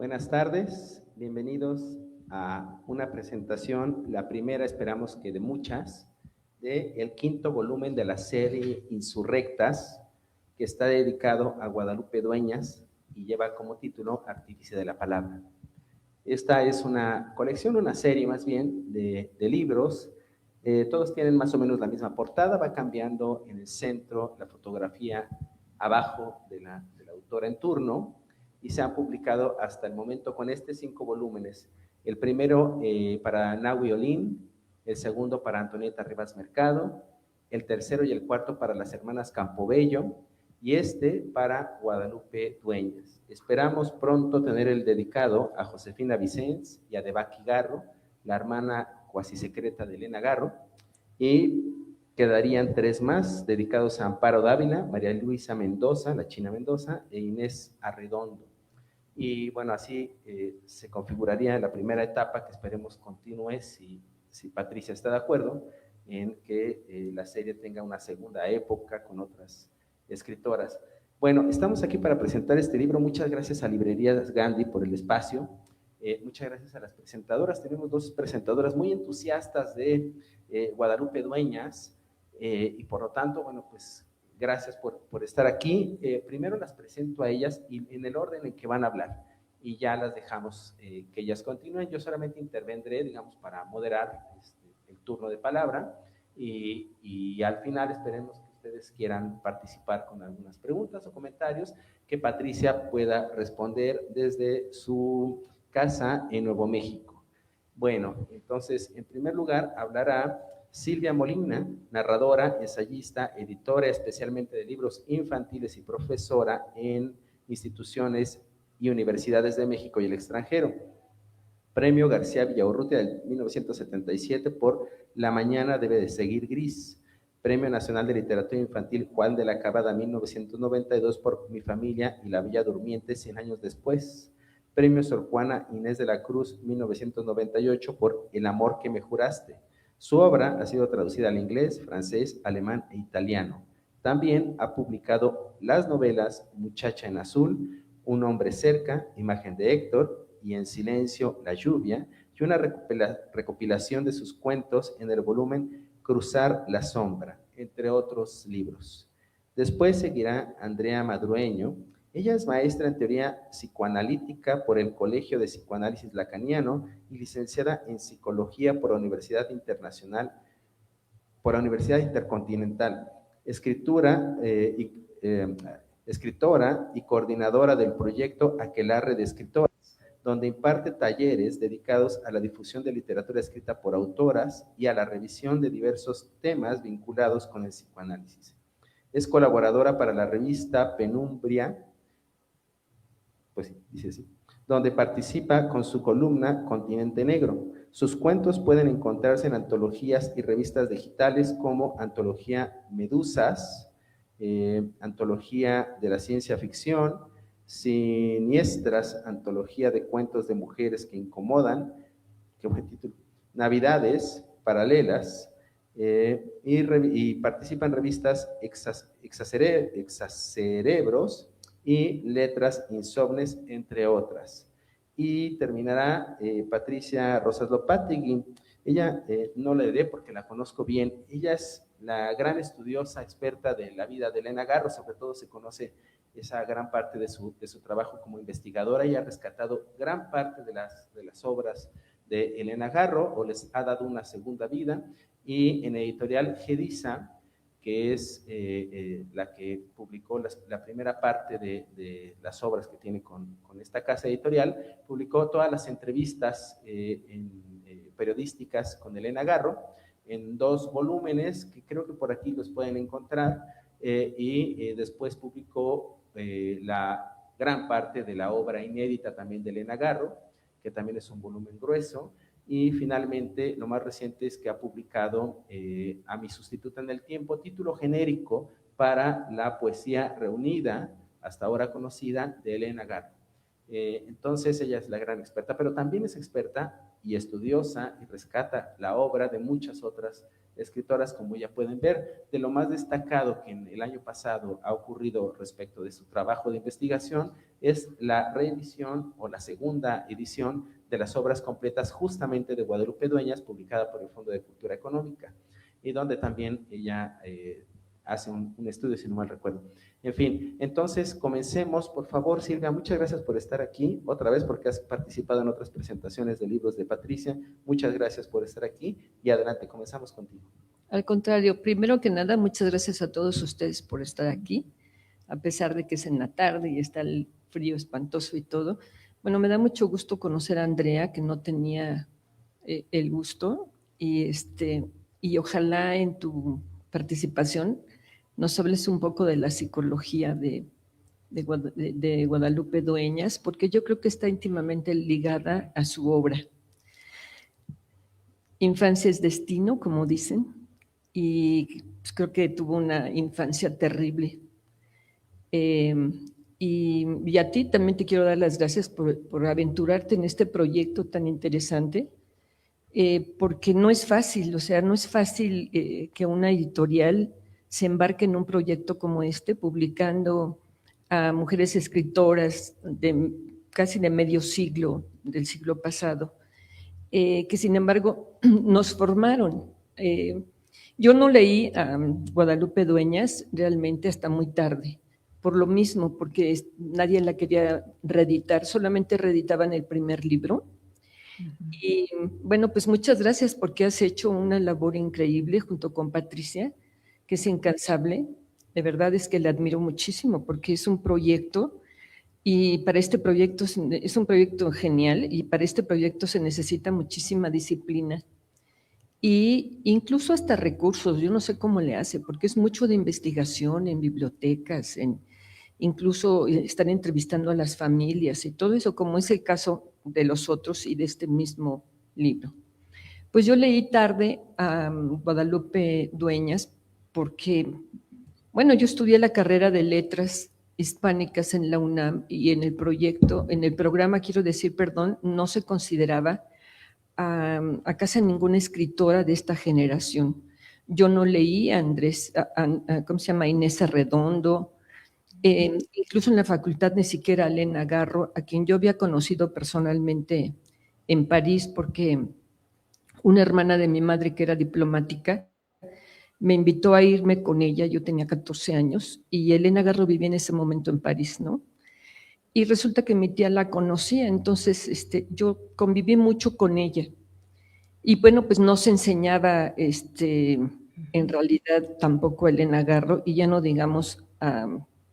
Buenas tardes, bienvenidos a una presentación, la primera esperamos que de muchas, del quinto volumen de la serie Insurrectas, que está dedicado a Guadalupe Dueñas y lleva como título Artífice de la Palabra. Esta es una colección, una serie más bien, de libros. Todos tienen más o menos la misma portada, va cambiando en el centro la fotografía abajo de la autora en turno, y se han publicado hasta el momento con 5 volúmenes. El primero para Nahui Olin, el segundo para Antonieta Rivas Mercado, el tercero y el cuarto para las hermanas Campobello, y para Guadalupe Dueñas. Esperamos pronto tener el dedicado a Josefina Vicens y a Debaki Garro, la hermana cuasi secreta de Elena Garro, y quedarían 3 más dedicados a Amparo Dávila, María Luisa Mendoza, la China Mendoza, e Inés Arredondo. Y bueno, así se configuraría la primera etapa, que esperemos continúe, si Patricia está de acuerdo, en que la serie tenga una segunda época con otras escritoras. Bueno, estamos aquí para presentar este libro. Muchas gracias a Librerías Gandhi por el espacio. Muchas gracias a las presentadoras. Tenemos 2 presentadoras muy entusiastas de Guadalupe Dueñas, y por lo tanto, bueno, pues gracias por estar aquí. Primero las presento a ellas y en el orden en que van a hablar, y ya las dejamos que ellas continúen. Yo solamente intervendré, digamos, para moderar el turno de palabra, y al final esperemos que ustedes quieran participar con algunas preguntas o comentarios que Patricia pueda responder desde su casa en Nuevo México. Bueno, entonces, en primer lugar, hablará Silvia Molina, narradora, ensayista, editora especialmente de libros infantiles y profesora en instituciones y universidades de México y el extranjero. Premio García Villaurrutia del 1977 por La mañana debe de seguir gris. Premio Nacional de Literatura Infantil Juan de la Cabada 1992 por Mi familia y la Bella Durmiente 100 años después. Premio Sor Juana Inés de la Cruz 1998 por El amor que me juraste. Su obra ha sido traducida al inglés, francés, alemán e italiano. También ha publicado las novelas Muchacha en Azul, Un hombre cerca, Imagen de Héctor y En silencio la lluvia, y una recopilación de sus cuentos en el volumen Cruzar la sombra, entre otros libros. Después seguirá Andrea Madrueño. Ella es maestra en teoría psicoanalítica por el Colegio de Psicoanálisis Lacaniano y licenciada en psicología por la Universidad Intercontinental. Escritora y coordinadora del proyecto Aquelarre de Escritoras, donde imparte talleres dedicados a la difusión de literatura escrita por autoras y a la revisión de diversos temas vinculados con el psicoanálisis. Es colaboradora para la revista Penumbria, pues sí, dice así, donde participa con su columna Continente Negro. Sus cuentos pueden encontrarse en antologías y revistas digitales como Antología Medusas, Antología de la Ciencia Ficción, Siniestras, Antología de Cuentos de Mujeres que Incomodan, qué buen título, Navidades Paralelas, y participa en revistas Exacerebros y Letras Insomnes, entre otras. Y terminará Patricia Rosas Lopategui. Ella no la diré porque la conozco bien. Ella es la gran estudiosa, experta de la vida de Elena Garro. Sobre todo se conoce esa gran parte de su trabajo como investigadora. Ella ha rescatado gran parte de las obras de Elena Garro, o les ha dado una segunda vida, y en editorial Gedisa, que es la que publicó la primera parte de las obras que tiene con esta casa editorial, publicó todas las entrevistas periodísticas con Elena Garro en 2 volúmenes, que creo que por aquí los pueden encontrar, y después publicó la gran parte de la obra inédita también de Elena Garro, que también es un volumen grueso. Y finalmente, lo más reciente es que ha publicado A mi sustituta en el tiempo, título genérico para la poesía reunida, hasta ahora conocida, de Elena Garro. Entonces ella es la gran experta, pero también es experta y estudiosa y rescata la obra de muchas otras escritoras, como ya pueden ver. De lo más destacado que en el año pasado ha ocurrido respecto de su trabajo de investigación es la reedición o la segunda edición de las obras completas justamente de Guadalupe Dueñas, publicada por el Fondo de Cultura Económica, y donde también ella hace un estudio, si no mal recuerdo. En fin, entonces comencemos, por favor, Silvia, muchas gracias por estar aquí, otra vez porque has participado en otras presentaciones de libros de Patricia, muchas gracias por estar aquí y adelante, comenzamos contigo. Al contrario, primero que nada, muchas gracias a todos ustedes por estar aquí, a pesar de que es en la tarde y está el frío espantoso y todo. Bueno, me da mucho gusto conocer a Andrea, que no tenía el gusto, y ojalá en tu participación nos hables un poco de la psicología de Guadalupe Dueñas, porque yo creo que está íntimamente ligada a su obra. Infancia es destino, como dicen, y pues creo que tuvo una infancia terrible. Y a ti también te quiero dar las gracias por aventurarte en este proyecto tan interesante, porque no es fácil, o sea, no es fácil que una editorial se embarque en un proyecto como este, publicando a mujeres escritoras de casi de medio siglo, del siglo pasado, que sin embargo nos formaron. Yo no leí a Guadalupe Dueñas realmente hasta muy tarde, por lo mismo, porque nadie la quería reeditar, solamente reeditaban el primer libro. Y bueno, pues muchas gracias porque has hecho una labor increíble junto con Patricia, que es incansable. De verdad es que la admiro muchísimo porque es un proyecto y para este proyecto es un proyecto genial y para este proyecto se necesita muchísima disciplina y incluso hasta recursos. Yo no sé cómo le hace porque es mucho de investigación en bibliotecas, incluso estar entrevistando a las familias y todo eso, como es el caso de los otros y de este mismo libro. Pues yo leí tarde a Guadalupe Dueñas porque, bueno, yo estudié la carrera de letras hispánicas en la UNAM y en el proyecto, en el programa, quiero decir, perdón, no se consideraba a casi ninguna escritora de esta generación. Yo no leí a Andrés, ¿cómo se llama? Inés Arredondo, incluso en la facultad ni siquiera a Elena Garro, a quien yo había conocido personalmente en París, porque una hermana de mi madre que era diplomática me invitó a irme con ella, yo tenía 14 años, y Elena Garro vivía en ese momento en París, ¿no? Y resulta que mi tía la conocía, entonces yo conviví mucho con ella. Y bueno, pues no se enseñaba en realidad tampoco a Elena Garro, y ya no digamos a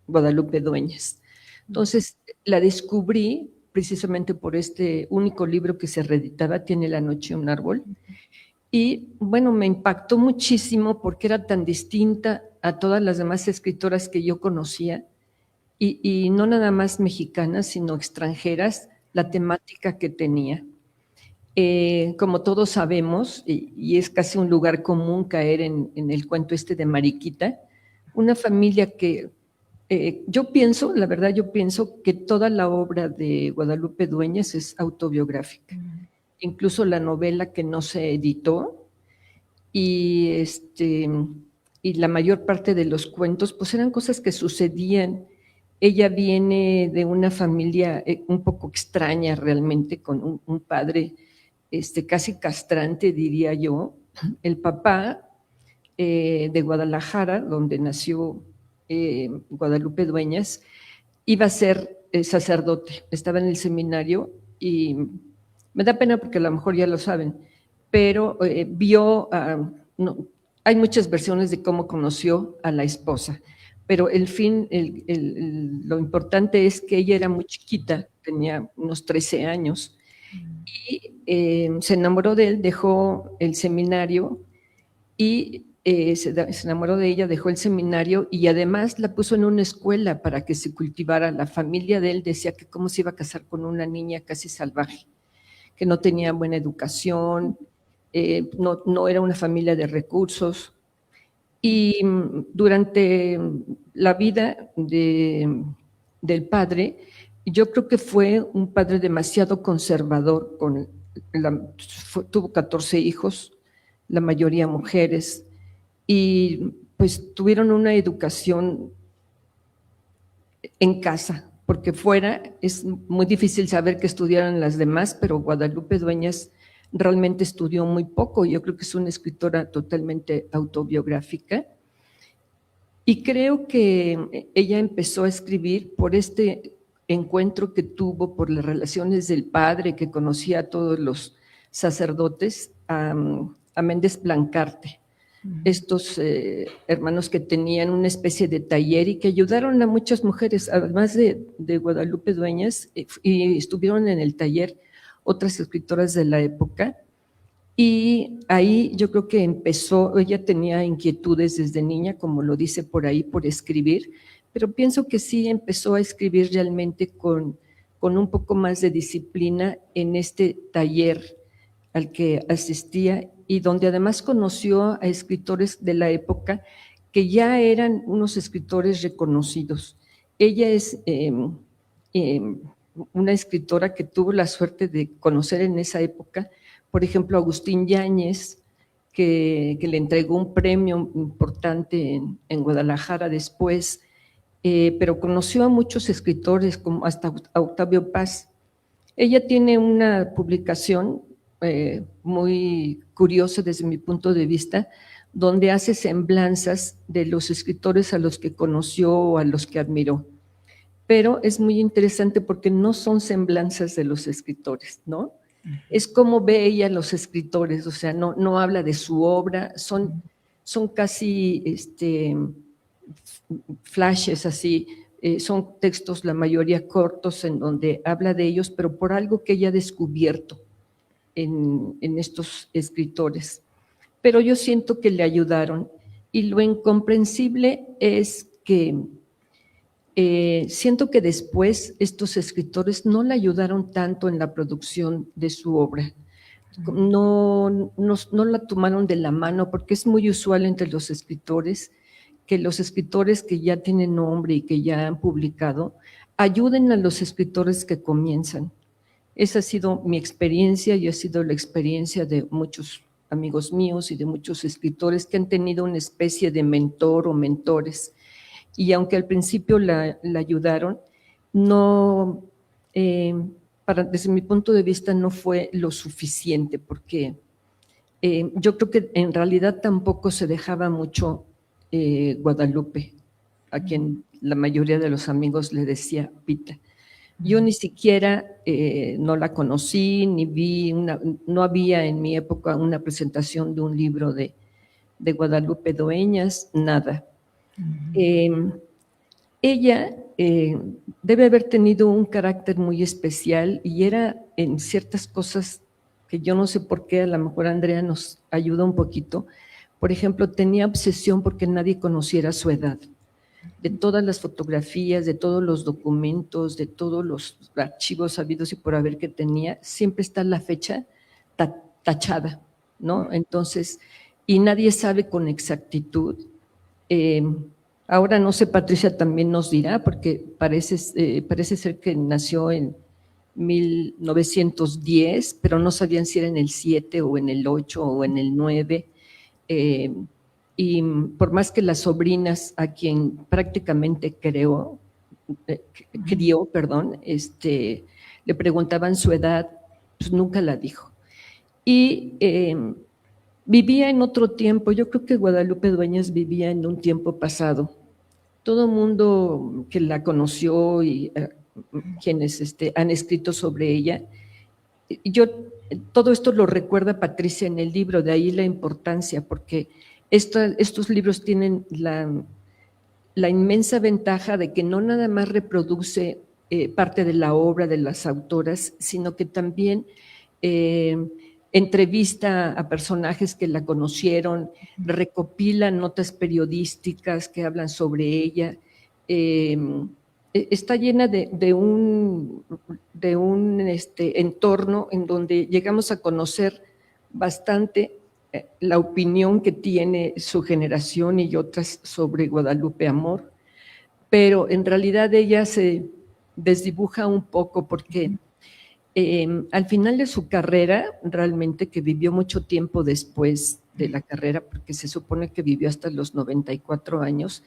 Guadalupe Dueñas. Entonces la descubrí precisamente por este único libro que se reeditaba, Tiene la noche un árbol, y bueno, me impactó muchísimo porque era tan distinta a todas las demás escritoras que yo conocía, y no nada más mexicanas, sino extranjeras, la temática que tenía. Como todos sabemos, y es casi un lugar común caer en el cuento de Mariquita, una familia que yo pienso, la verdad yo pienso que toda la obra de Guadalupe Dueñas es autobiográfica, incluso la novela que no se editó y, y la mayor parte de los cuentos pues eran cosas que sucedían. Ella viene de una familia un poco extraña realmente, con un padre casi castrante, diría yo. El papá de Guadalajara, donde nació Guadalupe Dueñas, iba a ser sacerdote, estaba en el seminario y me da pena porque a lo mejor ya lo saben, pero vio, no, hay muchas versiones de cómo conoció a la esposa, pero lo importante es que ella era muy chiquita, tenía unos 13 años, y se enamoró de él, dejó el seminario y se enamoró de ella, dejó el seminario y además la puso en una escuela para que se cultivara. La familia de él decía que cómo se iba a casar con una niña casi salvaje, que no tenía buena educación, no era una familia de recursos. Y durante la vida del padre, yo creo que fue un padre demasiado conservador, tuvo 14 hijos, la mayoría mujeres, y pues tuvieron una educación en casa, porque fuera es muy difícil saber que estudiaran las demás, pero Guadalupe Dueñas realmente estudió muy poco. Yo creo que es una escritora totalmente autobiográfica, y creo que ella empezó a escribir por este encuentro que tuvo, por las relaciones del padre, que conocía a todos los sacerdotes, a Méndez Blancarte, estos hermanos que tenían una especie de taller y que ayudaron a muchas mujeres, además de Guadalupe Dueñas, y estuvieron en el taller otras escritoras de la época. Y ahí yo creo que empezó, ella tenía inquietudes desde niña, como lo dice por ahí, por escribir, pero pienso que sí empezó a escribir realmente con un poco más de disciplina en este taller al que asistía, y donde además conoció a escritores de la época que ya eran unos escritores reconocidos. Ella es una escritora que tuvo la suerte de conocer en esa época, por ejemplo, Agustín Yáñez, que le entregó un premio importante en Guadalajara después, pero conoció a muchos escritores, como hasta a Octavio Paz. Ella tiene una publicación muy curiosa desde mi punto de vista, donde hace semblanzas de los escritores a los que conoció o a los que admiró. Pero es muy interesante porque no son semblanzas de los escritores, ¿no? Es como ve ella a los escritores, o sea, no habla de su obra, son casi flashes así, son textos la mayoría cortos en donde habla de ellos, pero por algo que ella ha descubierto en estos escritores. Pero yo siento que le ayudaron, y lo incomprensible es que siento que después estos escritores no le ayudaron tanto en la producción de su obra. No la tomaron de la mano, porque es muy usual entre los escritores que ya tienen nombre y que ya han publicado, ayuden a los escritores que comienzan. Esa ha sido mi experiencia y ha sido la experiencia de muchos amigos míos y de muchos escritores que han tenido una especie de mentor o mentores. Y aunque al principio la ayudaron, no, desde mi punto de vista no fue lo suficiente, porque yo creo que en realidad tampoco se dejaba mucho Guadalupe, a quien la mayoría de los amigos le decía Pita. Yo ni siquiera no la conocí, ni vi, no había en mi época una presentación de un libro de Guadalupe Dueñas, nada. Ella debe haber tenido un carácter muy especial, y era en ciertas cosas que yo no sé por qué, a lo mejor Andrea nos ayuda un poquito. Por ejemplo, tenía obsesión porque nadie conociera su edad. De todas las fotografías, de todos los documentos, de todos los archivos habidos y por haber que tenía, siempre está la fecha tachada, ¿no? Entonces, y nadie sabe con exactitud. Ahora no sé, Patricia también nos dirá, porque parece ser que nació en 1910, pero no sabían si era en el 7 o en el 8 o en el 9. Y por más que las sobrinas, a quien prácticamente crió, le preguntaban su edad, pues nunca la dijo. Y vivía en otro tiempo. Yo creo que Guadalupe Dueñas vivía en un tiempo pasado. Todo el mundo que la conoció y quienes han escrito sobre ella, todo esto lo recuerda Patricia en el libro, de ahí la importancia, porque estos libros tienen la inmensa ventaja de que no nada más reproduce parte de la obra de las autoras, sino que también entrevista a personajes que la conocieron, recopila notas periodísticas que hablan sobre ella. Está llena de un entorno en donde llegamos a conocer bastante la opinión que tiene su generación y otras sobre Guadalupe Amor, pero en realidad ella se desdibuja un poco, porque al final de su carrera, realmente, que vivió mucho tiempo después de la carrera, porque se supone que vivió hasta los 94 años,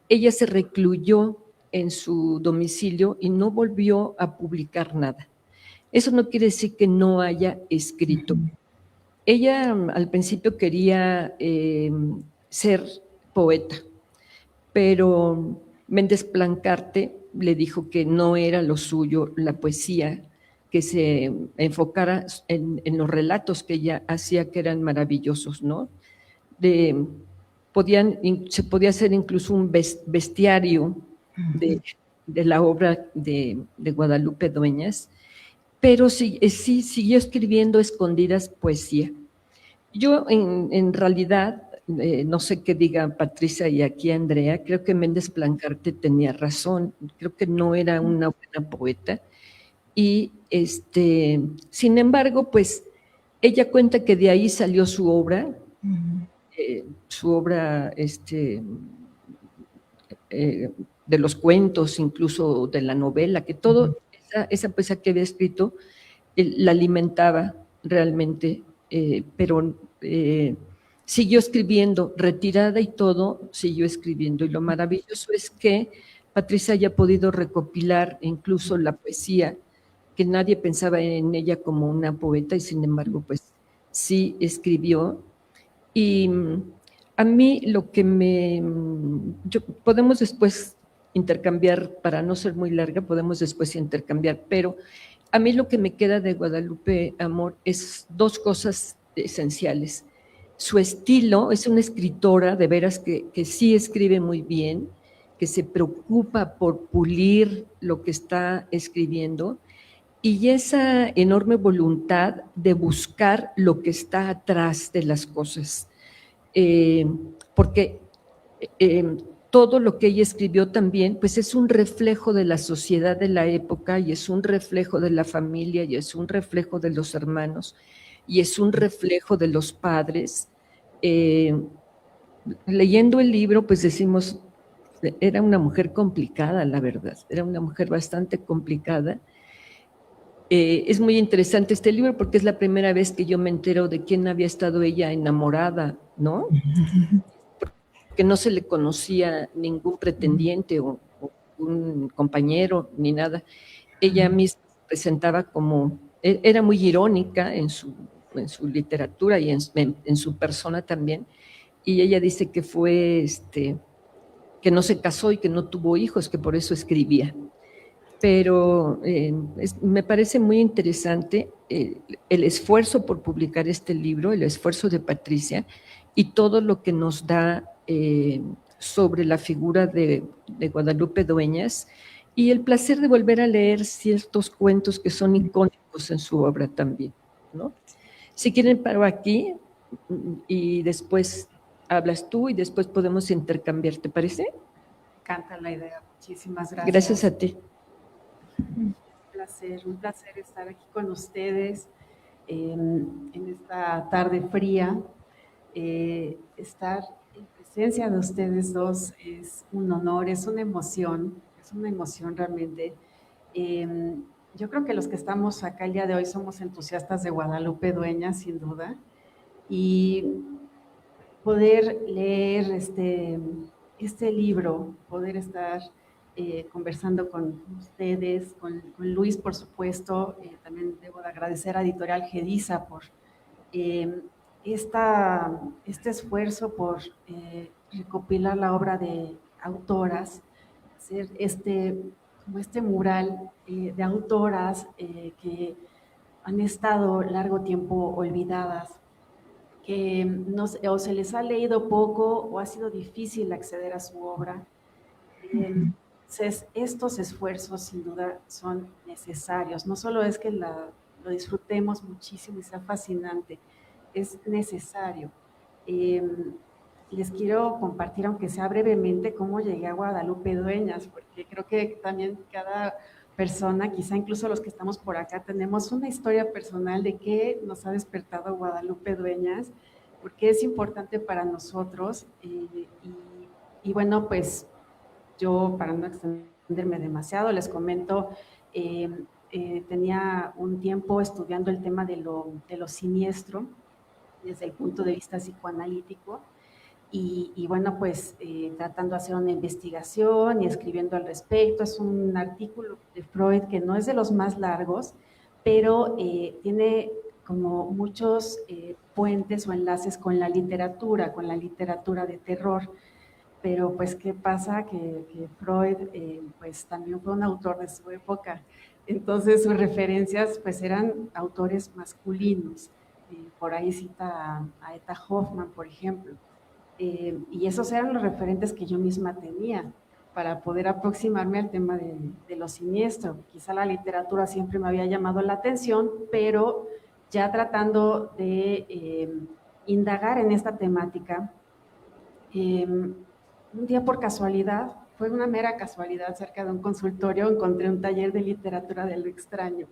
ella se recluyó en su domicilio y no volvió a publicar nada. Eso no quiere decir que no haya escrito. Ella al principio quería ser poeta, pero Méndez Plancarte le dijo que no era lo suyo la poesía, que se enfocara en los relatos que ella hacía, que eran maravillosos, ¿no? Se podía hacer incluso un bestiario de la obra de Guadalupe Dueñas, pero sí siguió escribiendo escondidas poesía. Yo en realidad, no sé qué diga Patricia y aquí Andrea, creo que Méndez Plancarte tenía razón, creo que no era una buena poeta, y sin embargo, pues ella cuenta que de ahí salió su obra, de los cuentos, incluso de la novela, que todo, esa poesía que había escrito, la alimentaba realmente, pero siguió escribiendo, retirada y todo, siguió escribiendo. Y lo maravilloso es que Patricia haya podido recopilar incluso la poesía, que nadie pensaba en ella como una poeta, y sin embargo, pues sí escribió. Y a mí lo que podemos después intercambiar, para no ser muy larga, podemos después intercambiar, pero a mí lo que me queda de Guadalupe Amor es dos cosas esenciales. Su estilo, es una escritora de veras que sí escribe muy bien, que se preocupa por pulir lo que está escribiendo, y esa enorme voluntad de buscar lo que está atrás de las cosas. Porque todo lo que ella escribió también, pues es un reflejo de la sociedad de la época, y es un reflejo de la familia, y es un reflejo de los hermanos, y es un reflejo de los padres. Leyendo el libro, pues decimos, era una mujer complicada, la verdad, era una mujer bastante complicada. Es muy interesante este libro porque es la primera vez que yo me entero de quién había estado ella enamorada, ¿no? Que no se le conocía ningún pretendiente o un compañero ni nada. Ella misma se presentaba como, era muy irónica en su literatura y en su persona también, y ella dice que fue, que no se casó y que no tuvo hijos, que por eso escribía. Pero me parece muy interesante el esfuerzo por publicar este libro, el esfuerzo de Patricia y todo lo que nos da sobre la figura de Guadalupe Dueñas, y el placer de volver a leer ciertos cuentos que son icónicos en su obra también, ¿no? Si quieren, paro aquí y después hablas tú y después podemos intercambiar, ¿te parece? Me encanta la idea, muchísimas gracias. Gracias a ti. Un placer estar aquí con ustedes en esta tarde fría. Estar en presencia de ustedes dos es un honor, es una emoción realmente. Yo creo que los que estamos acá el día de hoy somos entusiastas de Guadalupe Dueñas, sin duda, y poder leer este libro, poder estar conversando con ustedes, con Luis, por supuesto. También debo de agradecer a Editorial Gediza por este esfuerzo por recopilar la obra de autoras, hacer como este mural de autoras que han estado largo tiempo olvidadas, que o se les ha leído poco o ha sido difícil acceder a su obra. Entonces, estos esfuerzos sin duda son necesarios. No solo es que lo disfrutemos muchísimo y sea fascinante, es necesario. Les quiero compartir, aunque sea brevemente, cómo llegué a Guadalupe Dueñas, porque creo que también cada persona, quizá incluso los que estamos por acá, tenemos una historia personal de qué nos ha despertado Guadalupe Dueñas, porque es importante para nosotros. Y bueno, pues yo, para no extenderme demasiado, les comento, tenía un tiempo estudiando el tema de lo siniestro, desde el punto de vista psicoanalítico. Y bueno, pues tratando de hacer una investigación y escribiendo al respecto. Es un artículo de Freud que no es de los más largos, pero tiene como muchos puentes o enlaces con la literatura de terror. Pero pues, ¿qué pasa? Que Freud pues también fue un autor de su época. Entonces sus referencias pues eran autores masculinos. Por ahí cita a Eta Hoffman, por ejemplo. Y esos eran los referentes que yo misma tenía para poder aproximarme al tema de lo siniestro. Quizá la literatura siempre me había llamado la atención, pero ya tratando de indagar en esta temática, un día por casualidad, fue una mera casualidad, cerca de un consultorio encontré un taller de literatura de lo extraño.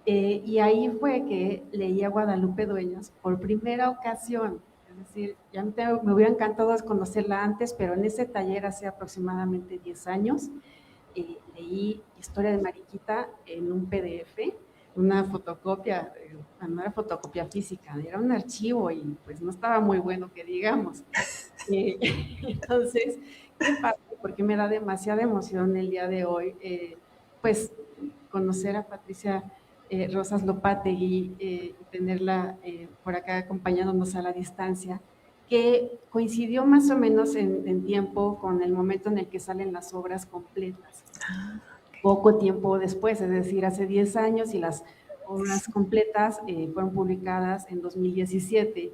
Y ahí fue que leí a Guadalupe Dueñas por primera ocasión. Es decir, ya me hubiera encantado conocerla antes, pero en ese taller hace aproximadamente 10 años leí Historia de Mariquita en un PDF, una fotocopia, no era fotocopia física, era un archivo y pues no estaba muy bueno que digamos. Entonces, qué padre, porque me da demasiada emoción el día de hoy, pues conocer a Patricia Rosas Lopategui y tenerla por acá acompañándonos a la distancia, que coincidió más o menos en tiempo con el momento en el que salen las obras completas. Poco tiempo después, es decir, hace 10 años, y las obras completas fueron publicadas en 2017.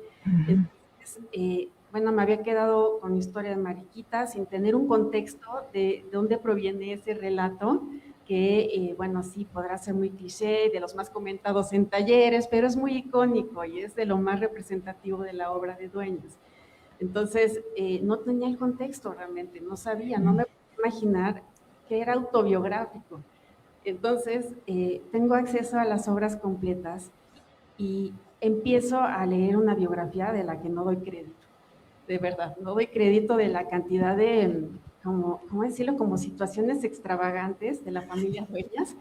Entonces, bueno, me había quedado con Historia de Mariquita sin tener un contexto de dónde proviene ese relato, que, bueno, sí, podrá ser muy cliché, de los más comentados en talleres, pero es muy icónico y es de lo más representativo de la obra de Dueñas. Entonces, no tenía el contexto realmente, no sabía, no me podía imaginar que era autobiográfico. Entonces, tengo acceso a las obras completas y empiezo a leer una biografía de la que no doy crédito. De verdad, no doy crédito de la cantidad de, ¿cómo decirlo? Como situaciones extravagantes de la familia Dueñas.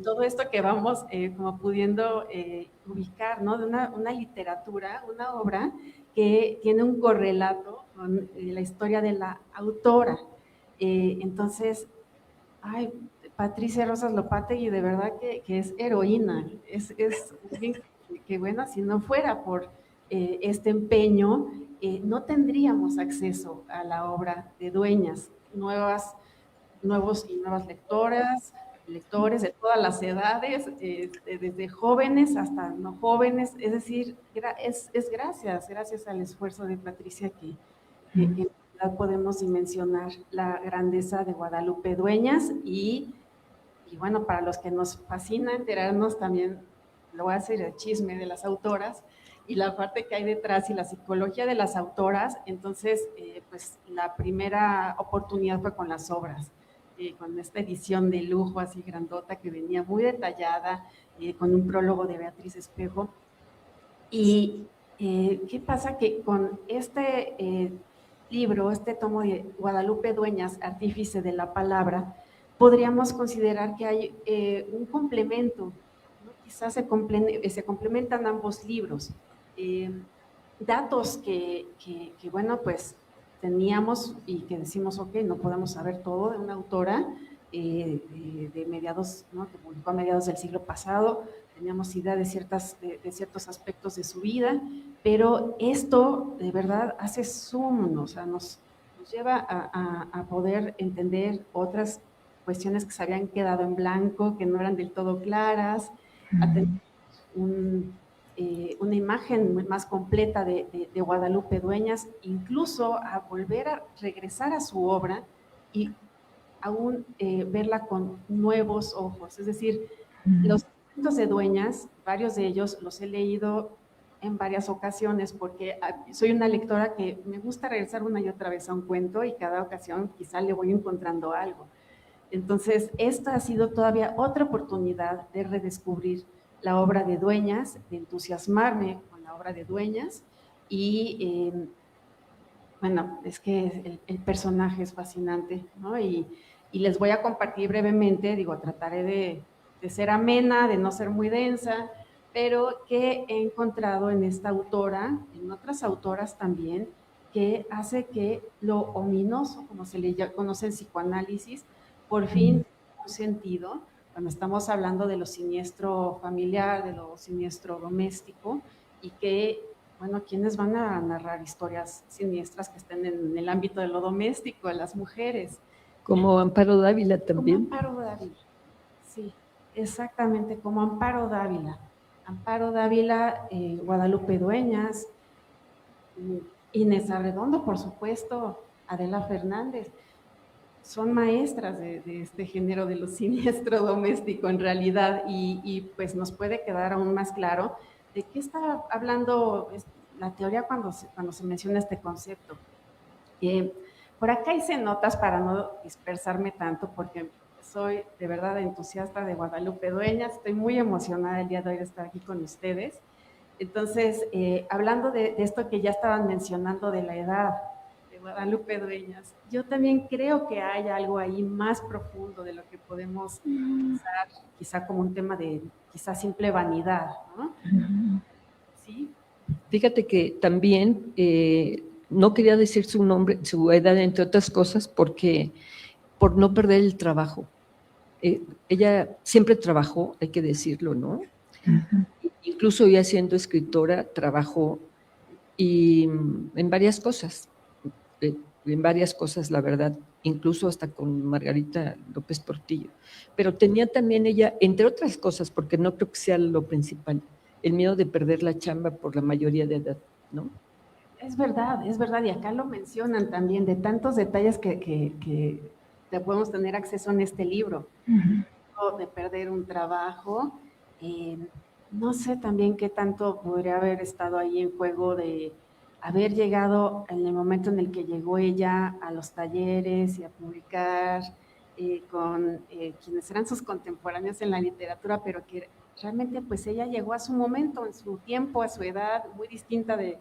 Todo esto que vamos como pudiendo ubicar, ¿no? De una literatura, una obra que tiene un correlato con la historia de la autora. Entonces, ay, Patricia Rosas Lopategui, de verdad que es heroína, es alguien que, bueno, si no fuera por este empeño, no tendríamos acceso a la obra de Dueñas. Nuevos y nuevas lectores de todas las edades, desde jóvenes hasta no jóvenes, es decir, es gracias al esfuerzo de Patricia que en realidad podemos dimensionar la grandeza de Guadalupe Dueñas y bueno, para los que nos fascina enterarnos también, lo voy a decir, el chisme de las autoras y la parte que hay detrás y la psicología de las autoras. Entonces, pues la primera oportunidad fue con las obras, con esta edición de lujo así grandota que venía muy detallada, con un prólogo de Beatriz Espejo. Y ¿qué pasa? Que con este libro, este tomo de Guadalupe Dueñas, Artífice de la Palabra, podríamos considerar que hay un complemento, ¿no? Quizás se complementan ambos libros. Datos que, bueno, pues teníamos y que decimos, ok, no podemos saber todo de una autora de mediados, ¿no? Que publicó a mediados del siglo pasado, teníamos idea de ciertos aspectos de su vida, pero esto de verdad hace zoom, o sea, nos lleva a poder entender otras cuestiones que se habían quedado en blanco, que no eran del todo claras, a tener una imagen más completa de Guadalupe Dueñas, incluso a volver a regresar a su obra y aún verla con nuevos ojos. Es decir, los cuentos de Dueñas, varios de ellos los he leído en varias ocasiones porque soy una lectora que me gusta regresar una y otra vez a un cuento y cada ocasión quizá le voy encontrando algo. Entonces, esta ha sido todavía otra oportunidad de redescubrir la obra de Dueñas, de entusiasmarme con la obra de Dueñas y, bueno, es que el personaje es fascinante, ¿no? Y les voy a compartir brevemente, digo, trataré de ser amena, de no ser muy densa, pero que he encontrado en esta autora, en otras autoras también, que hace que lo ominoso, como se le conoce en psicoanálisis, por fin tenga un sentido, cuando estamos hablando de lo siniestro familiar, de lo siniestro doméstico, y que, bueno, ¿quiénes van a narrar historias siniestras que estén en el ámbito de lo doméstico? Las mujeres. Como Amparo Dávila Como también. Amparo Dávila, sí, exactamente, como Amparo Dávila. Amparo Dávila, Guadalupe Dueñas, Inés Arredondo, por supuesto, Adela Fernández, son maestras de este género de lo siniestro doméstico en realidad, y pues nos puede quedar aún más claro de qué está hablando la teoría cuando se menciona este concepto. Por acá hice notas para no dispersarme tanto, porque soy de verdad entusiasta de Guadalupe Dueñas, estoy muy emocionada el día de hoy de estar aquí con ustedes. Entonces, hablando de esto que ya estaban mencionando de la edad de Guadalupe Dueñas, yo también creo que hay algo ahí más profundo de lo que podemos pensar, quizá como un tema de quizá simple vanidad, ¿no? Sí. Fíjate que también no quería decir su nombre, su edad, entre otras cosas, porque por no perder el trabajo. Ella siempre trabajó, hay que decirlo, ¿no? Incluso ella siendo escritora trabajó y en varias cosas, la verdad, incluso hasta con Margarita López Portillo. Pero tenía también ella, entre otras cosas, porque no creo que sea lo principal, el miedo de perder la chamba por la mayoría de edad, ¿no? Es verdad, y acá lo mencionan también, de tantos detalles que podemos tener acceso en este libro, de perder un trabajo, no sé también qué tanto podría haber estado ahí en juego de haber llegado en el momento en el que llegó ella a los talleres y a publicar con quienes eran sus contemporáneos en la literatura, pero que realmente pues ella llegó a su momento, en su tiempo, a su edad, muy distinta de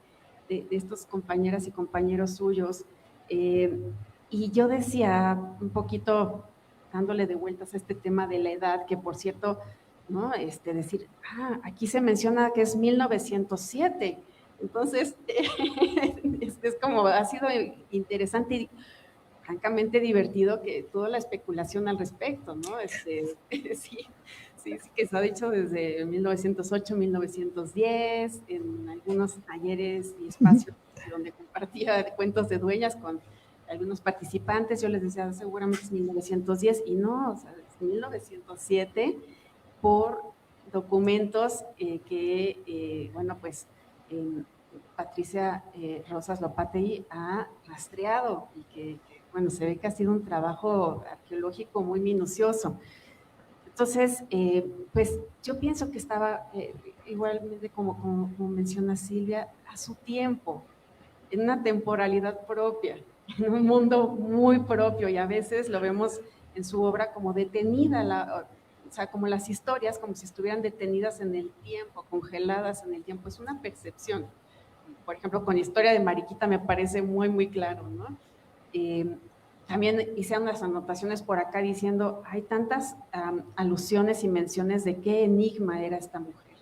estos compañeras y compañeros suyos. Y yo decía un poquito, dándole de vueltas a este tema de la edad, que por cierto, ¿no? Decir, aquí se menciona que es 1907. Entonces, es como, ha sido interesante y francamente divertido que toda la especulación al respecto, ¿no? Sí, que se ha dicho desde 1908, 1910, en algunos talleres y espacios donde compartía cuentos de Dueñas con algunos participantes. Yo les decía, seguramente es 1910, y no, o sea, es 1907 por documentos bueno, pues Patricia Rosas Lopategui ha rastreado y que, bueno, se ve que ha sido un trabajo arqueológico muy minucioso. Entonces, pues yo pienso que estaba igualmente, como menciona Silvia, a su tiempo, en una temporalidad propia, en un mundo muy propio, y a veces lo vemos en su obra como detenida, o sea, como las historias, como si estuvieran detenidas en el tiempo, congeladas en el tiempo. Es una percepción. Por ejemplo, con Historia de Mariquita me parece muy, muy claro, ¿no? También hice unas anotaciones por acá diciendo, hay tantas alusiones y menciones de qué enigma era esta mujer,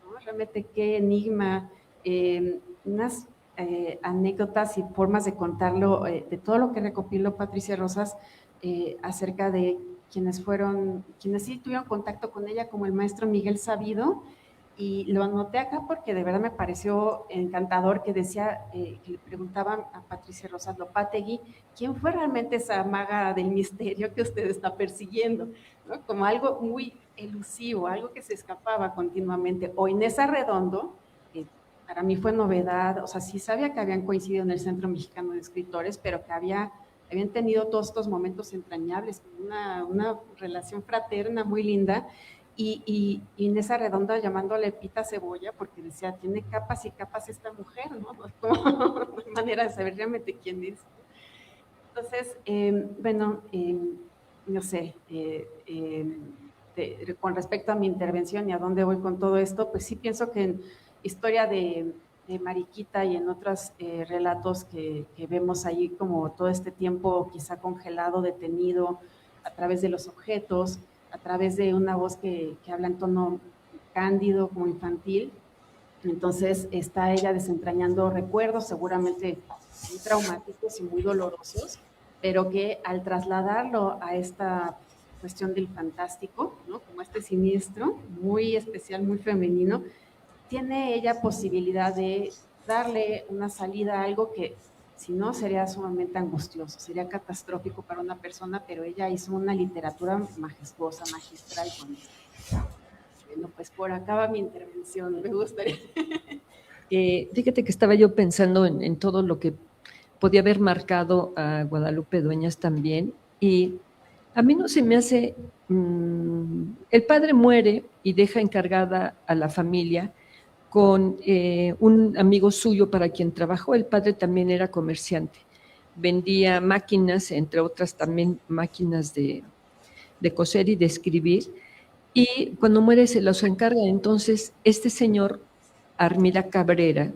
¿no? Realmente qué enigma, unas anécdotas y formas de contarlo, de todo lo que recopiló Patricia Rosas acerca de quienes sí tuvieron contacto con ella, como el maestro Miguel Sabido. Y lo anoté acá porque de verdad me pareció encantador, que decía, que le preguntaban a Patricia Rosas Lopategui, ¿quién fue realmente esa maga del misterio que usted está persiguiendo? ¿No? Como algo muy elusivo, algo que se escapaba continuamente. O Inés Arredondo, que para mí fue novedad, o sea, sí sabía que habían coincidido en el Centro Mexicano de Escritores, pero que habían tenido todos estos momentos entrañables, una relación fraterna muy linda. Y Inés Arredondo llamándole Pita Cebolla, porque decía, tiene capas y capas esta mujer, ¿no? No hay manera de saber realmente quién es. Entonces, bueno, no sé, con respecto a mi intervención y a dónde voy con todo esto, pues sí pienso que en Historia de Mariquita y en otros relatos que vemos ahí, como todo este tiempo quizá congelado, detenido, a través de los objetos, a través de una voz que habla en tono cándido, como infantil. Entonces está ella desentrañando recuerdos seguramente muy traumáticos y muy dolorosos, pero que al trasladarlo a esta cuestión del fantástico, ¿no? Como este siniestro, muy especial, muy femenino, tiene ella posibilidad de darle una salida a algo que si no sería sumamente angustioso, sería catastrófico para una persona, pero ella hizo una literatura majestuosa, magistral con esto. Bueno, pues por acá va mi intervención, me gustaría. Fíjate que estaba yo pensando en todo lo que podía haber marcado a Guadalupe Dueñas también, y a mí no se me hace, el padre muere y deja encargada a la familia con un amigo suyo para quien trabajó. El padre también era comerciante, vendía máquinas, entre otras también máquinas de coser y de escribir, y cuando muere se los encarga entonces este señor Armida Cabrera,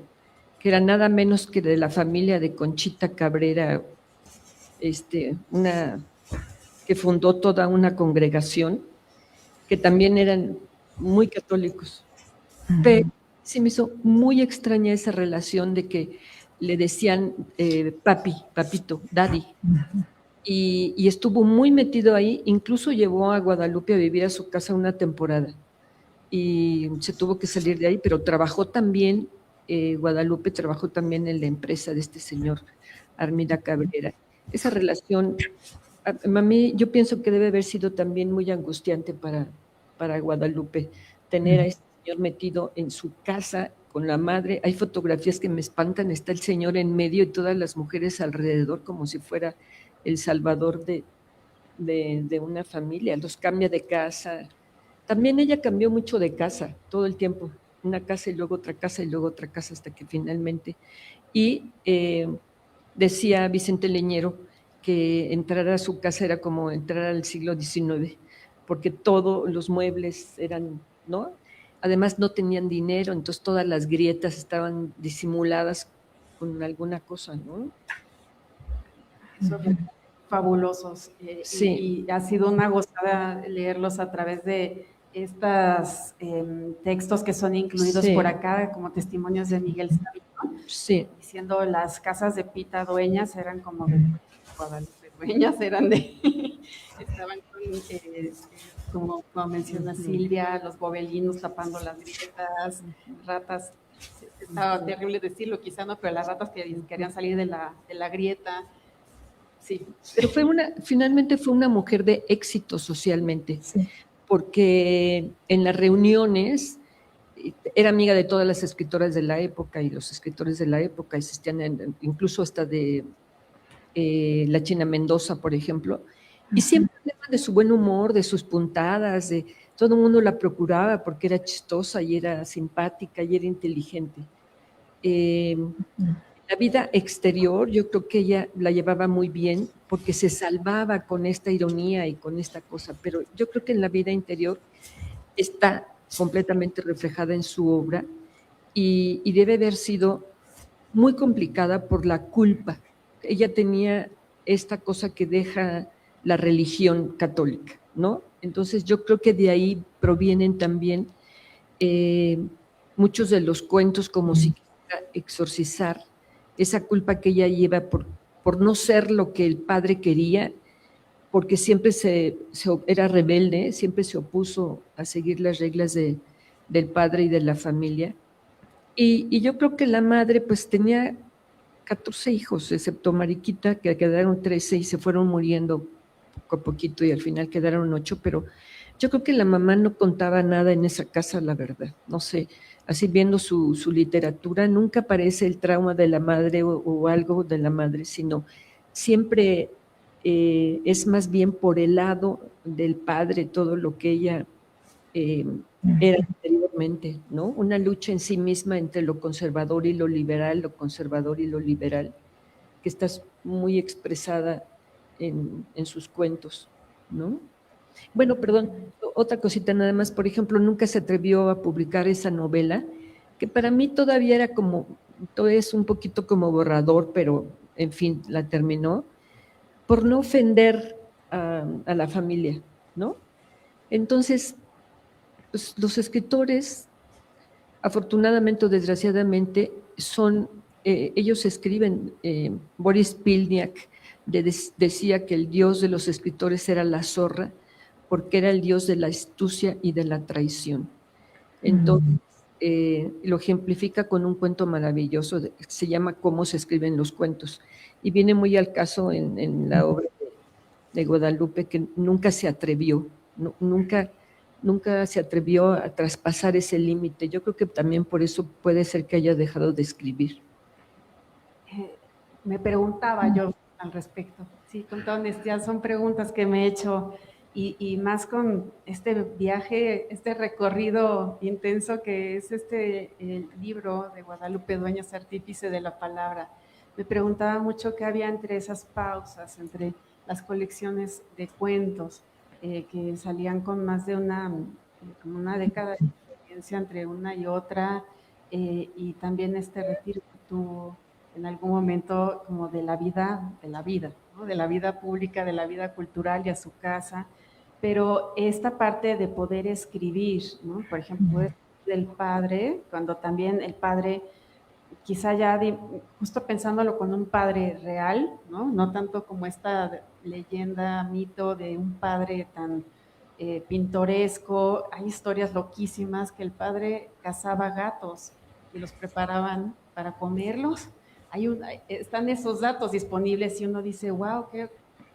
que era nada menos que de la familia de Conchita Cabrera, una que fundó toda una congregación, que también eran muy católicos. Pero se me hizo muy extraña esa relación de que le decían papi, papito, daddy, y estuvo muy metido ahí, incluso llevó a Guadalupe a vivir a su casa una temporada, y se tuvo que salir de ahí, pero trabajó también, Guadalupe trabajó también en la empresa de este señor Armida Cabrera. Esa relación, a mí, yo pienso que debe haber sido también muy angustiante para Guadalupe, tener a este señor metido en su casa con la madre. Hay fotografías que me espantan, está el señor en medio y todas las mujeres alrededor, como si fuera el salvador de una familia, los cambia de casa. También ella cambió mucho de casa todo el tiempo, una casa y luego otra casa y luego otra casa hasta que finalmente. Y decía Vicente Leñero que entrar a su casa era como entrar al siglo XIX, porque todos los muebles eran, ¿no? Además no tenían dinero, entonces todas las grietas estaban disimuladas con alguna cosa, ¿no? Son fabulosos Sí. y ha sido una gozada leerlos a través de estos textos que son incluidos Sí. por acá como testimonios de Miguel Sabino, Sí. diciendo las casas de Pita Dueñas eran como de Guadalupe Dueñas, eran de, estaban con, como menciona Silvia, los gobelinos tapando las grietas, ratas, estaba terrible decirlo quizá, no, pero las ratas que querían salir de la grieta. Sí. Pero finalmente fue una mujer de éxito socialmente, Sí. porque en las reuniones era amiga de todas las escritoras de la época y los escritores de la época, existían incluso hasta de la China Mendoza, por ejemplo, y siempre hablaban de su buen humor, de sus puntadas, de todo el mundo la procuraba porque era chistosa y era simpática y era inteligente. La vida exterior, yo creo que ella la llevaba muy bien porque se salvaba con esta ironía y con esta cosa, pero yo creo que en la vida interior está completamente reflejada en su obra y debe haber sido muy complicada por la culpa. Ella tenía esta cosa que deja la religión católica, ¿no? Entonces yo creo que de ahí provienen también muchos de los cuentos, como si quisiera exorcizar esa culpa que ella lleva por no ser lo que el padre quería, porque siempre era rebelde, siempre se opuso a seguir las reglas del padre y de la familia. Y yo creo que la madre pues tenía 14 hijos, excepto Mariquita, que quedaron 13 y se fueron muriendo poco a poquito y al final quedaron 8, pero yo creo que la mamá no contaba nada en esa casa, la verdad. No sé, así viendo su literatura, nunca aparece el trauma de la madre o algo de la madre, sino siempre es más bien por el lado del padre todo lo que ella era anteriormente, ¿no? Una lucha en sí misma entre lo conservador y lo liberal, que está muy expresada en sus cuentos, ¿no? Bueno, perdón, otra cosita nada más, por ejemplo, nunca se atrevió a publicar esa novela, que para mí todavía era como, todavía es un poquito como borrador, pero en fin, la terminó, por no ofender a la familia, ¿no? Entonces, pues, los escritores, afortunadamente o desgraciadamente, ellos escriben, Boris Pilniak decía que el dios de los escritores era la zorra, porque era el dios de la astucia y de la traición. Entonces, lo ejemplifica con un cuento maravilloso, se llama Cómo se escriben los cuentos, y viene muy al caso en la obra de Guadalupe, que nunca se atrevió, nunca se atrevió a traspasar ese límite. Yo creo que también por eso puede ser que haya dejado de escribir. Me preguntaba yo al respecto. Sí, con toda honestidad, son preguntas que me he hecho y más con este viaje, este recorrido intenso que es el libro de Guadalupe Dueñas, Artífice de la Palabra. Me preguntaba mucho qué había entre esas pausas, entre las colecciones de cuentos que salían con más de como una década de experiencia entre una y otra, y también este retiro que tuvo en algún momento como de la vida, ¿no? De la vida pública, de la vida cultural y a su casa, pero esta parte de poder escribir, ¿no? Por ejemplo, del padre, cuando también el padre, quizá ya justo pensándolo con un padre real, ¿no? No tanto como esta leyenda, mito de un padre tan pintoresco. Hay historias loquísimas que el padre cazaba gatos y los preparaban para comerlos. Están esos datos disponibles y uno dice, wow, qué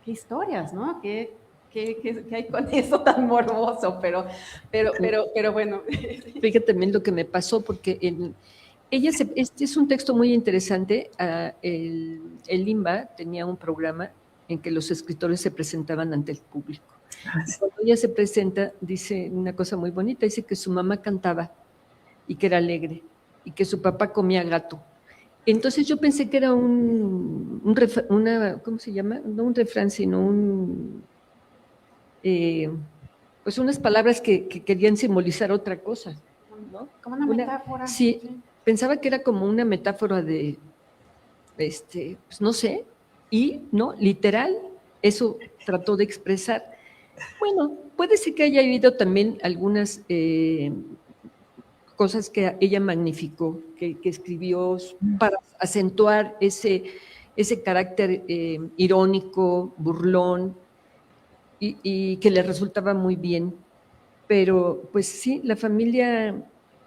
historias, ¿no? ¿Qué hay con eso tan morboso? Pero bueno. Fíjate también lo que me pasó, porque este es un texto muy interesante. El Limba tenía un programa en que los escritores se presentaban ante el público. Y cuando ella se presenta, dice una cosa muy bonita, dice que su mamá cantaba y que era alegre, y que su papá comía gato. Entonces yo pensé que era ¿cómo se llama? No un refrán, sino pues unas palabras que querían simbolizar otra cosa, ¿no? Como una metáfora. Sí, pensaba que era como una metáfora de, pues no sé, y no, literal, eso trató de expresar. Bueno, puede ser que haya habido también algunas cosas que ella magnificó, que escribió para acentuar ese carácter irónico, burlón, y que le resultaba muy bien. Pero pues sí, la familia,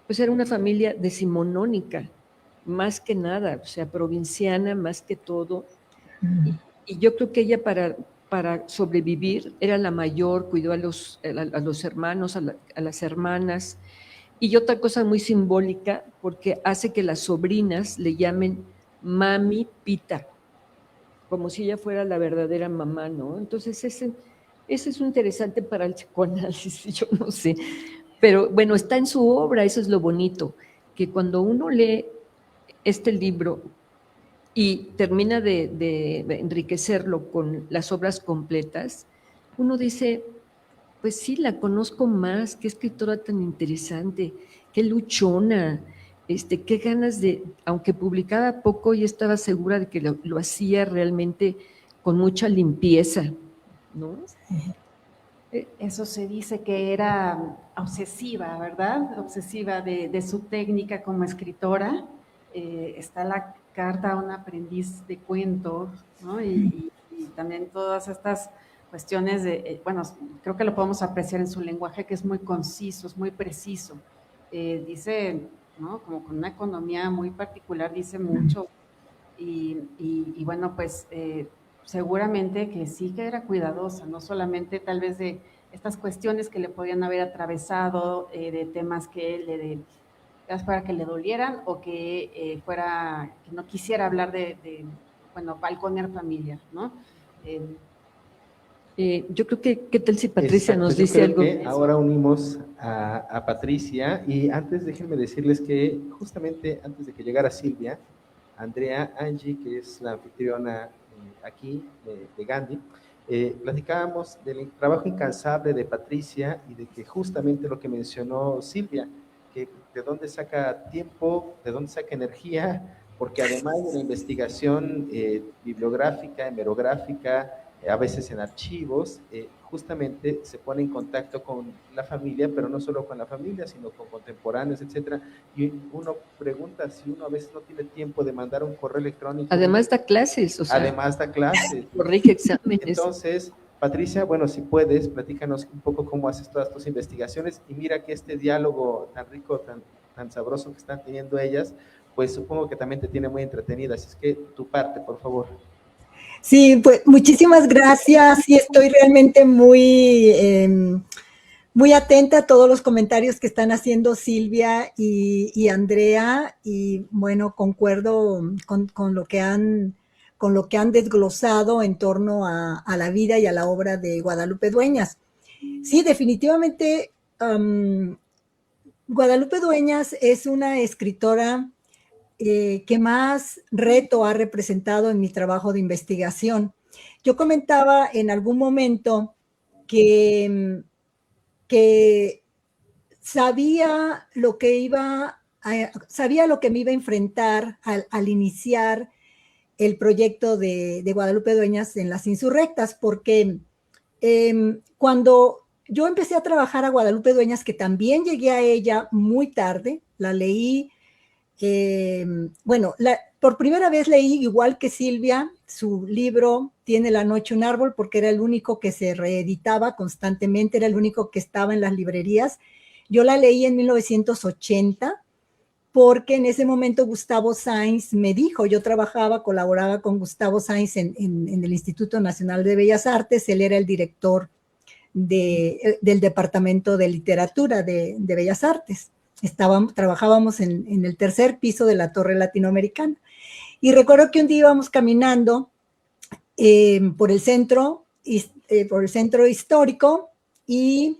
pues era una familia decimonónica, más que nada, o sea, provinciana más que todo. Y yo creo que ella para sobrevivir era la mayor, cuidó a los hermanos, a las hermanas. Y otra cosa muy simbólica, porque hace que las sobrinas le llamen Mami Pita, como si ella fuera la verdadera mamá, ¿no? Entonces ese es un interesante para el psicoanálisis, yo no sé. Pero bueno, está en su obra, eso es lo bonito, que cuando uno lee este libro y termina de enriquecerlo con las obras completas, uno dice, pues sí, la conozco más, qué escritora tan interesante, qué luchona, qué ganas aunque publicaba poco, y estaba segura de que lo hacía realmente con mucha limpieza, ¿no? Eso se dice que era obsesiva, ¿verdad? Obsesiva de su técnica como escritora. Está la carta a un aprendiz de cuento, ¿no? Y también todas estas cuestiones bueno, creo que lo podemos apreciar en su lenguaje, que es muy conciso, es muy preciso. Dice, ¿no? Como con una economía muy particular, dice mucho. Y bueno, pues seguramente que sí que era cuidadosa, no solamente tal vez de estas cuestiones que le podían haber atravesado, de temas que fuera que le dolieran o que que no quisiera hablar bueno, balconear familia, ¿no? Yo creo que, ¿qué tal si Patricia Exacto, nos yo dice creo algo? que ahora unimos a Patricia, y antes déjenme decirles que justamente antes de que llegara Silvia, Andrea Angie, que es la anfitriona aquí de Gandhi, platicábamos del trabajo incansable de Patricia y de que justamente lo que mencionó Silvia, que de dónde saca tiempo, de dónde saca energía, porque además de la investigación bibliográfica, hemerográfica, a veces en archivos, justamente se pone en contacto con la familia, pero no solo con la familia, sino con contemporáneos, etcétera. Y uno pregunta si uno a veces no tiene tiempo de mandar un correo electrónico. Además da clases, o sea. Además da clases. Corrige exámenes. Entonces, Patricia, bueno, si puedes, platícanos un poco cómo haces todas tus investigaciones y mira que este diálogo tan rico, tan sabroso que están teniendo ellas, pues supongo que también te tiene muy entretenida. Así es que tu parte, por favor. Sí, pues muchísimas gracias y estoy realmente muy, muy atenta a todos los comentarios que están haciendo Silvia y Andrea y bueno, concuerdo con lo que han desglosado en torno a la vida y a la obra de Guadalupe Dueñas. Sí, definitivamente Guadalupe Dueñas es una escritora que más reto ha representado en mi trabajo de investigación. Yo comentaba en algún momento que sabía lo que me iba a enfrentar al iniciar el proyecto de Guadalupe Dueñas en Las Insurrectas, porque cuando yo empecé a trabajar a Guadalupe Dueñas, que también llegué a ella muy tarde, la leí, por primera vez leí, igual que Silvia, su libro Tiene la noche un árbol, porque era el único que se reeditaba constantemente, era el único que estaba en las librerías. Yo la leí en 1980, porque en ese momento Gustavo Sainz me dijo, yo colaboraba con Gustavo Sainz en el Instituto Nacional de Bellas Artes, él era el director del Departamento de Literatura de Bellas Artes. Trabajábamos en el tercer piso de la Torre Latinoamericana. Y recuerdo que un día íbamos caminando por el centro histórico y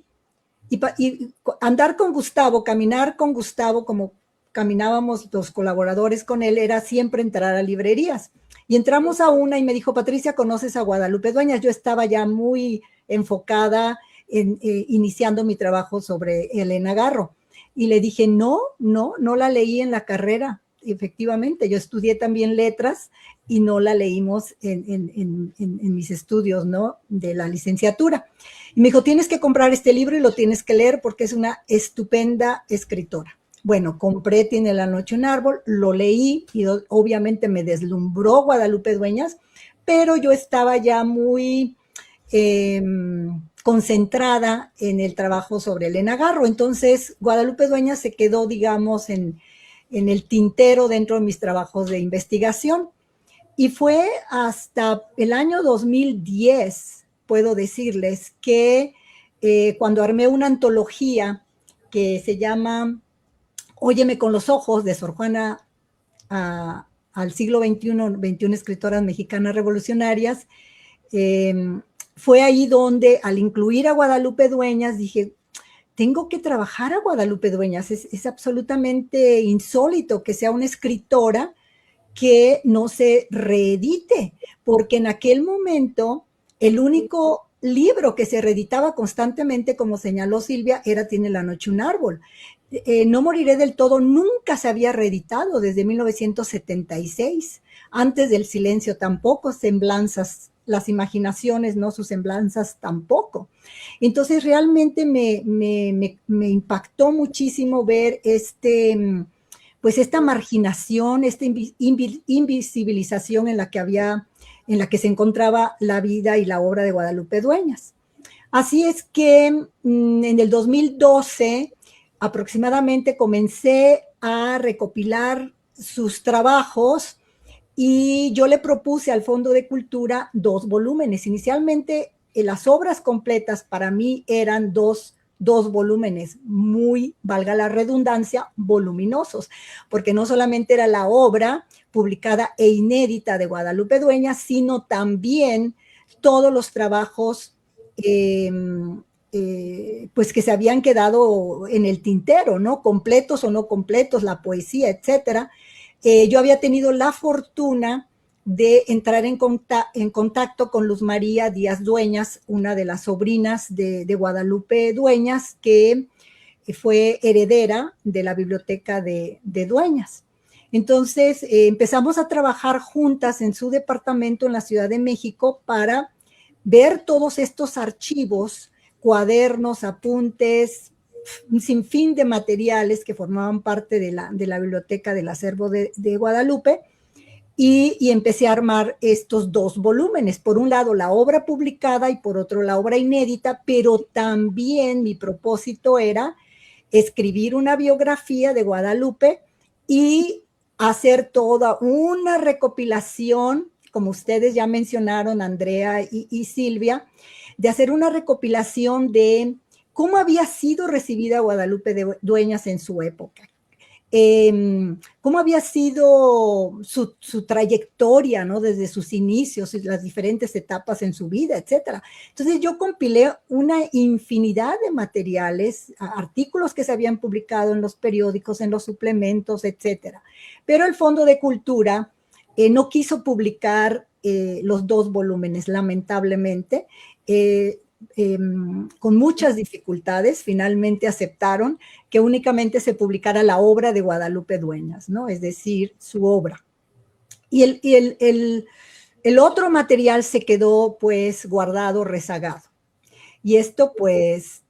andar con Gustavo, caminar con Gustavo, como caminábamos los colaboradores con él, era siempre entrar a librerías. Y entramos a una y me dijo, Patricia, ¿conoces a Guadalupe Dueñas? Yo estaba ya muy enfocada en iniciando mi trabajo sobre Elena Garro. Y le dije, no la leí en la carrera. Efectivamente, yo estudié también letras y no la leímos en mis estudios, ¿no? De la licenciatura. Y me dijo, tienes que comprar este libro y lo tienes que leer porque es una estupenda escritora. Bueno, compré Tiene la noche un árbol, lo leí y obviamente me deslumbró Guadalupe Dueñas, pero yo estaba ya muy concentrada en el trabajo sobre Elena Garro. Entonces, Guadalupe Dueñas se quedó, digamos, en el tintero dentro de mis trabajos de investigación. Y fue hasta el año 2010, puedo decirles, que cuando armé una antología que se llama Óyeme con los ojos, de Sor Juana al siglo XXI, 21 escritoras mexicanas revolucionarias, fue ahí donde, al incluir a Guadalupe Dueñas, dije, tengo que trabajar a Guadalupe Dueñas. Es absolutamente insólito que sea una escritora que no se reedite, porque en aquel momento el único libro que se reeditaba constantemente, como señaló Silvia, era Tiene la noche un árbol. No moriré del todo nunca se había reeditado desde 1976. Antes del silencio tampoco, Semblanzas, las imaginaciones, ¿no? Sus semblanzas tampoco. Entonces realmente me impactó muchísimo ver pues esta marginación, esta invisibilización en la que se encontraba la vida y la obra de Guadalupe Dueñas. Así es que en el 2012 aproximadamente comencé a recopilar sus trabajos y yo le propuse al Fondo de Cultura 2 volúmenes. Inicialmente las obras completas para mí eran dos volúmenes muy, valga la redundancia, voluminosos, porque no solamente era la obra publicada e inédita de Guadalupe Dueñas, sino también todos los trabajos pues que se habían quedado en el tintero, ¿no? Completos o no completos, la poesía, etcétera. Yo había tenido la fortuna de entrar en contacto con Luz María Díaz Dueñas, una de las sobrinas de Guadalupe Dueñas, que fue heredera de la biblioteca de Dueñas. Entonces empezamos a trabajar juntas en su departamento en la Ciudad de México para ver todos estos archivos, cuadernos, apuntes, un sinfín de materiales que formaban parte de la biblioteca del acervo de Guadalupe, y empecé a armar estos dos volúmenes. Por un lado, la obra publicada y por otro, la obra inédita, pero también mi propósito era escribir una biografía de Guadalupe y hacer toda una recopilación, como ustedes ya mencionaron, Andrea y Silvia, de hacer una recopilación de cómo había sido recibida Guadalupe Dueñas en su época. Cómo había sido su trayectoria, ¿no? Desde sus inicios y las diferentes etapas en su vida, etcétera. Entonces yo compilé una infinidad de materiales, artículos que se habían publicado en los periódicos, en los suplementos, etcétera. Pero el Fondo de Cultura no quiso publicar los dos volúmenes, lamentablemente. Con muchas dificultades, finalmente aceptaron que únicamente se publicara la obra de Guadalupe Dueñas, ¿no? Es decir, su obra. Y el otro material se quedó, pues, guardado, rezagado. Y esto, pues,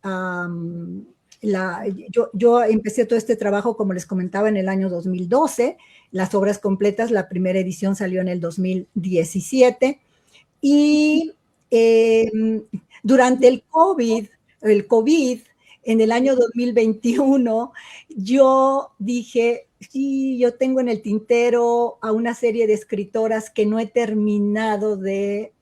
yo empecé todo este trabajo, como les comentaba, en el año 2012. Las obras completas, la primera edición salió en el 2017. Y durante el COVID, en el año 2021, yo dije, sí, yo tengo en el tintero a una serie de escritoras que no he terminado de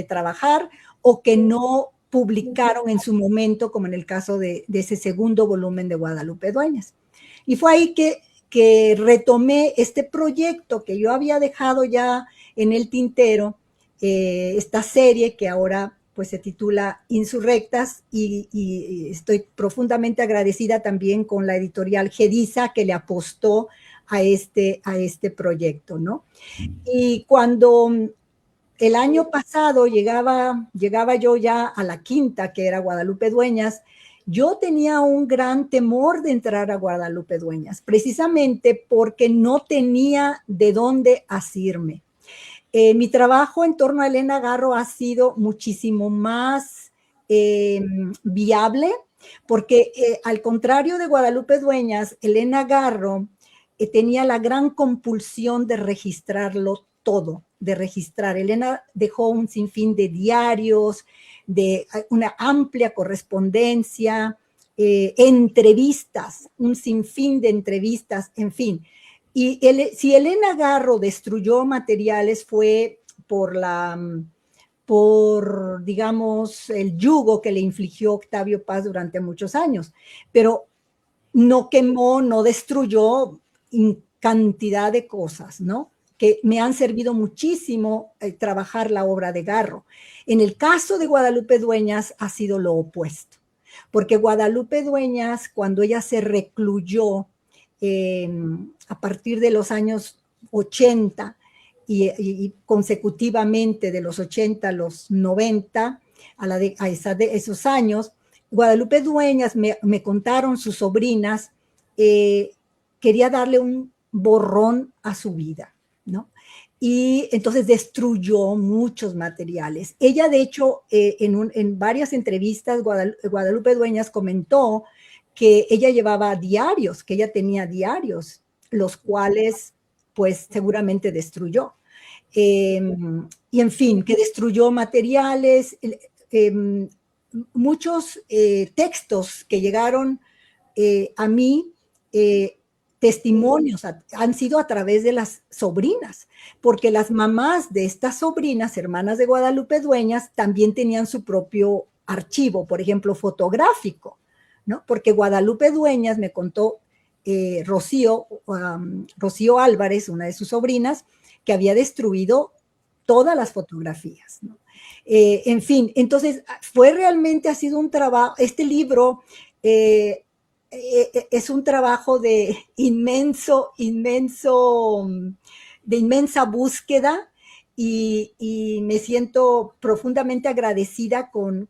trabajar o que no publicaron en su momento, como en el caso de ese segundo volumen de Guadalupe Dueñas. Y fue ahí que retomé este proyecto que yo había dejado ya en el tintero, esta serie que ahora pues se titula Insurrectas, y estoy profundamente agradecida también con la editorial Gediza, que le apostó a este proyecto, ¿no? Y cuando el año pasado llegaba yo ya a la quinta, que era Guadalupe Dueñas, yo tenía un gran temor de entrar a Guadalupe Dueñas, precisamente porque no tenía de dónde asirme. Mi trabajo en torno a Elena Garro ha sido muchísimo más viable, porque al contrario de Guadalupe Dueñas, Elena Garro tenía la gran compulsión de registrarlo todo, de registrar. Elena dejó un sinfín de diarios, de una amplia correspondencia, entrevistas, un sinfín de entrevistas, en fin. Y si Elena Garro destruyó materiales fue digamos, el yugo que le infligió Octavio Paz durante muchos años, pero no quemó, no destruyó cantidad de cosas, ¿no? Que me han servido muchísimo trabajar la obra de Garro. En el caso de Guadalupe Dueñas ha sido lo opuesto, porque Guadalupe Dueñas, cuando ella se recluyó a partir de los años 80 y consecutivamente de los 80 a los 90, a esos años, Guadalupe Dueñas, me contaron sus sobrinas, quería darle un borrón a su vida, ¿no? Y entonces destruyó muchos materiales. Ella, de hecho, en varias entrevistas, Guadalupe Dueñas comentó que ella llevaba diarios, que ella tenía diarios, los cuales, pues, seguramente destruyó. Y, en fin, que destruyó materiales, muchos textos que llegaron a mí, testimonios han sido a través de las sobrinas, porque las mamás de estas sobrinas, hermanas de Guadalupe Dueñas, también tenían su propio archivo, por ejemplo, fotográfico, ¿no? Porque Guadalupe Dueñas, me contó Rocío Álvarez, una de sus sobrinas, que había destruido todas las fotografías, ¿no? En fin, entonces fue realmente, ha sido un trabajo, este libro es un trabajo de inmensa búsqueda, y me siento profundamente agradecida con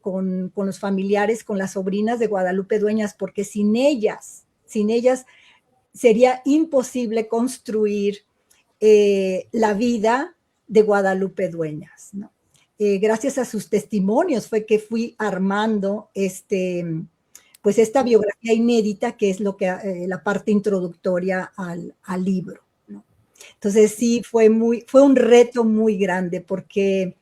los familiares, con las sobrinas de Guadalupe Dueñas, porque sin ellas sería imposible construir la vida de Guadalupe Dueñas, ¿no? gracias a sus testimonios fue que fui armando pues esta biografía inédita, que es lo que la parte introductoria al libro, ¿no? Entonces sí, fue un reto muy grande porque,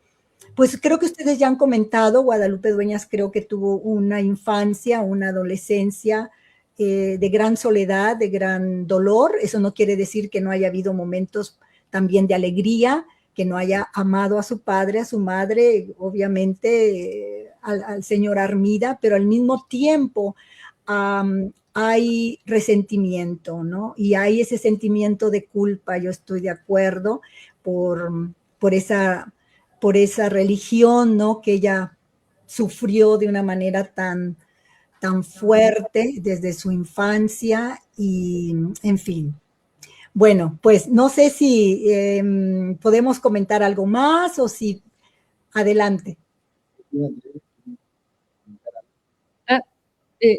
pues creo que ustedes ya han comentado, Guadalupe Dueñas creo que tuvo una infancia, una adolescencia de gran soledad, de gran dolor. Eso no quiere decir que no haya habido momentos también de alegría, que no haya amado a su padre, a su madre, obviamente al señor Armida, pero al mismo tiempo hay resentimiento, ¿no? Y hay ese sentimiento de culpa, yo estoy de acuerdo, por esa religión, ¿no? Que ella sufrió de una manera tan fuerte desde su infancia y, en fin. Bueno, pues no sé si podemos comentar algo más o si adelante.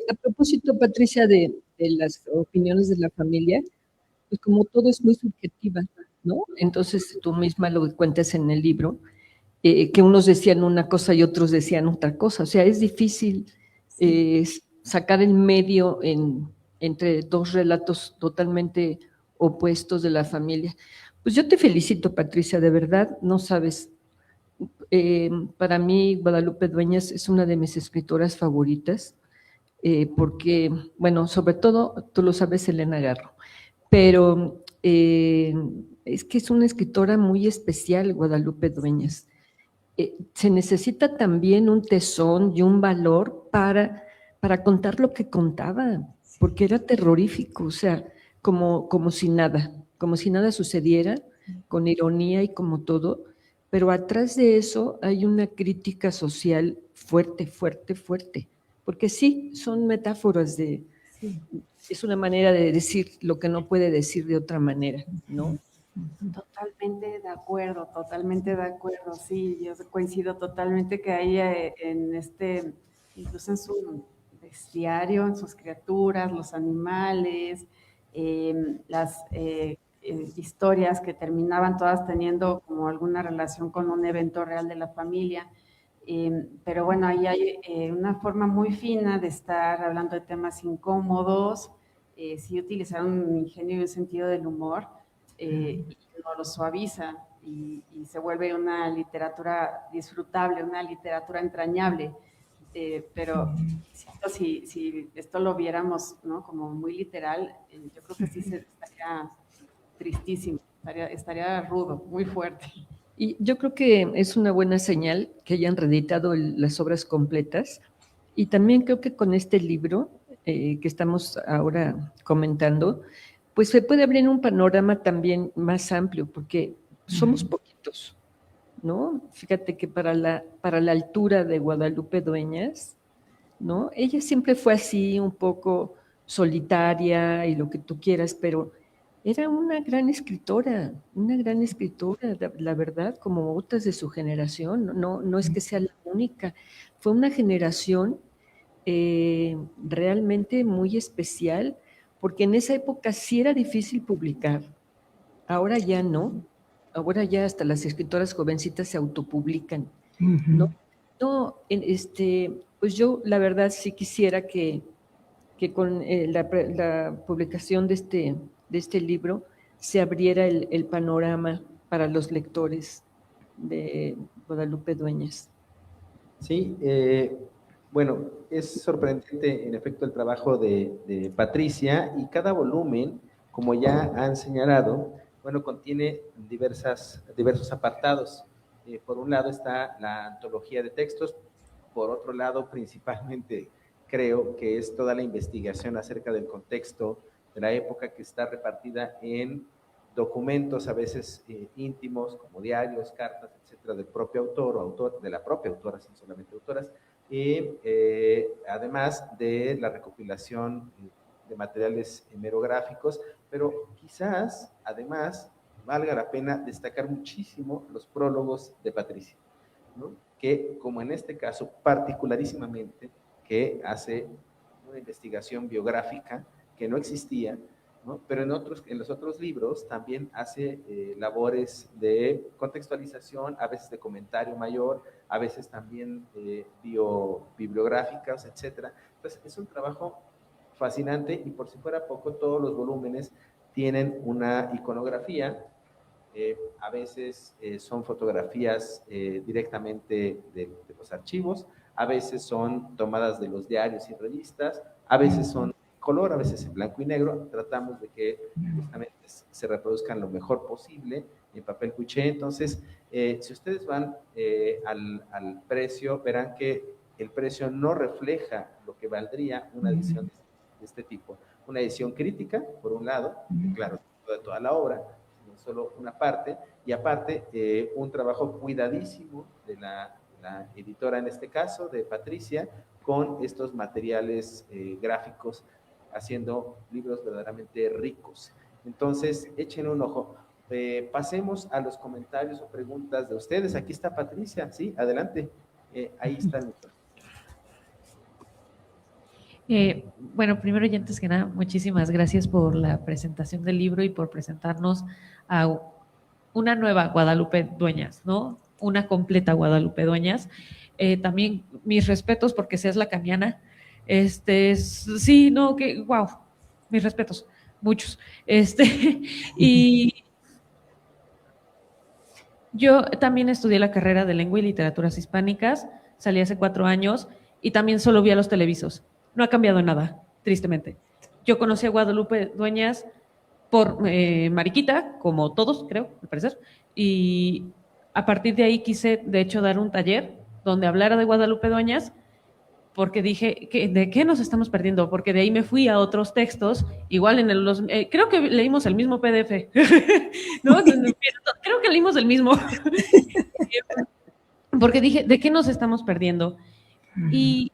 A propósito, Patricia, de las opiniones de la familia, pues como todo es muy subjetiva, ¿no? Entonces tú misma lo cuentas en el libro, que unos decían una cosa y otros decían otra cosa. O sea, es difícil sacar el medio entre dos relatos totalmente opuestos de la familia. Pues yo te felicito, Patricia, de verdad, no sabes. Para mí, Guadalupe Dueñas es una de mis escritoras favoritas, porque, bueno, sobre todo, tú lo sabes, Elena Garro, pero es que es una escritora muy especial, Guadalupe Dueñas. Se necesita también un tesón y un valor para contar lo que contaba, porque era terrorífico, o sea, como si nada sucediera, con ironía y como todo, pero atrás de eso hay una crítica social fuerte, fuerte, fuerte, porque sí, son metáforas es una manera de decir lo que no puede decir de otra manera, ¿no? Totalmente de acuerdo, sí, yo coincido totalmente que hay incluso en su bestiario, en sus criaturas, los animales, las historias que terminaban todas teniendo como alguna relación con un evento real de la familia, pero bueno, ahí hay una forma muy fina de estar hablando de temas incómodos, sí utilizar un ingenio y un sentido del humor, y no lo suaviza y se vuelve una literatura disfrutable, una literatura entrañable. Pero si esto lo viéramos, ¿no?, como muy literal, yo creo que sí estaría tristísimo, estaría rudo, muy fuerte. Y yo creo que es una buena señal que hayan reeditado las obras completas. Y también creo que con este libro que estamos ahora comentando, pues se puede abrir un panorama también más amplio, porque somos poquitos, ¿no? Fíjate que para la altura de Guadalupe Dueñas, ¿no? Ella siempre fue así, un poco solitaria y lo que tú quieras, pero era una gran escritora, la verdad, como otras de su generación. No es que sea la única, fue una generación realmente muy especial, porque en esa época sí era difícil publicar, ahora ya no, ahora ya hasta las escritoras jovencitas se autopublican, ¿no? No, pues yo la verdad sí quisiera que con la publicación de este libro se abriera el panorama para los lectores de Guadalupe Dueñas. Sí, bueno, es sorprendente en efecto el trabajo de Patricia, y cada volumen, como ya han señalado, bueno, contiene diversos apartados. Por un lado está la antología de textos, por otro lado principalmente creo que es toda la investigación acerca del contexto de la época, que está repartida en documentos a veces íntimos, como diarios, cartas, etcétera, del propio autor o autor, de la propia autora, sin solamente autoras, y además de la recopilación de materiales hemerográficos, pero quizás además valga la pena destacar muchísimo los prólogos de Patricia, ¿no?, que, como en este caso particularísimamente, que hace una investigación biográfica que no existía, ¿no? Pero en los otros libros también hace labores de contextualización, a veces de comentario mayor, a veces también bibliográficas, etcétera. Entonces, es un trabajo fascinante y por si fuera poco, todos los volúmenes tienen una iconografía. A veces son fotografías directamente de los archivos, a veces son tomadas de los diarios y revistas, a veces son en color, a veces en blanco y negro. Tratamos de que justamente se reproduzcan lo mejor posible en papel cuché. Entonces, si ustedes van al precio, verán que el precio no refleja lo que valdría una edición de este tipo. Una edición crítica, por un lado, claro, de toda la obra, sino solo una parte, y aparte un trabajo cuidadísimo de la editora, en este caso, de Patricia, con estos materiales gráficos, haciendo libros verdaderamente ricos. Entonces, echen un ojo. Pasemos a los comentarios o preguntas de ustedes. Aquí está Patricia, sí, adelante. Ahí está. Bueno, primero y antes que nada, muchísimas gracias por la presentación del libro y por presentarnos a una nueva Guadalupe Dueñas, ¿no? Una completa Guadalupe Dueñas. También mis respetos porque seas lacaniana. Sí, no, que, wow, mis respetos, muchos. Y yo también estudié la carrera de Lengua y Literaturas Hispánicas, salí hace 4 años y también solo vi a los televisos. No ha cambiado nada, tristemente. Yo conocí a Guadalupe Dueñas por Mariquita, como todos, creo, al parecer, y a partir de ahí quise, de hecho, dar un taller donde hablara de Guadalupe Dueñas, porque dije, ¿de qué nos estamos perdiendo? Porque de ahí me fui a otros textos, igual creo que leímos el mismo PDF, ¿no? Creo que leímos el mismo, porque dije, ¿de qué nos estamos perdiendo? Y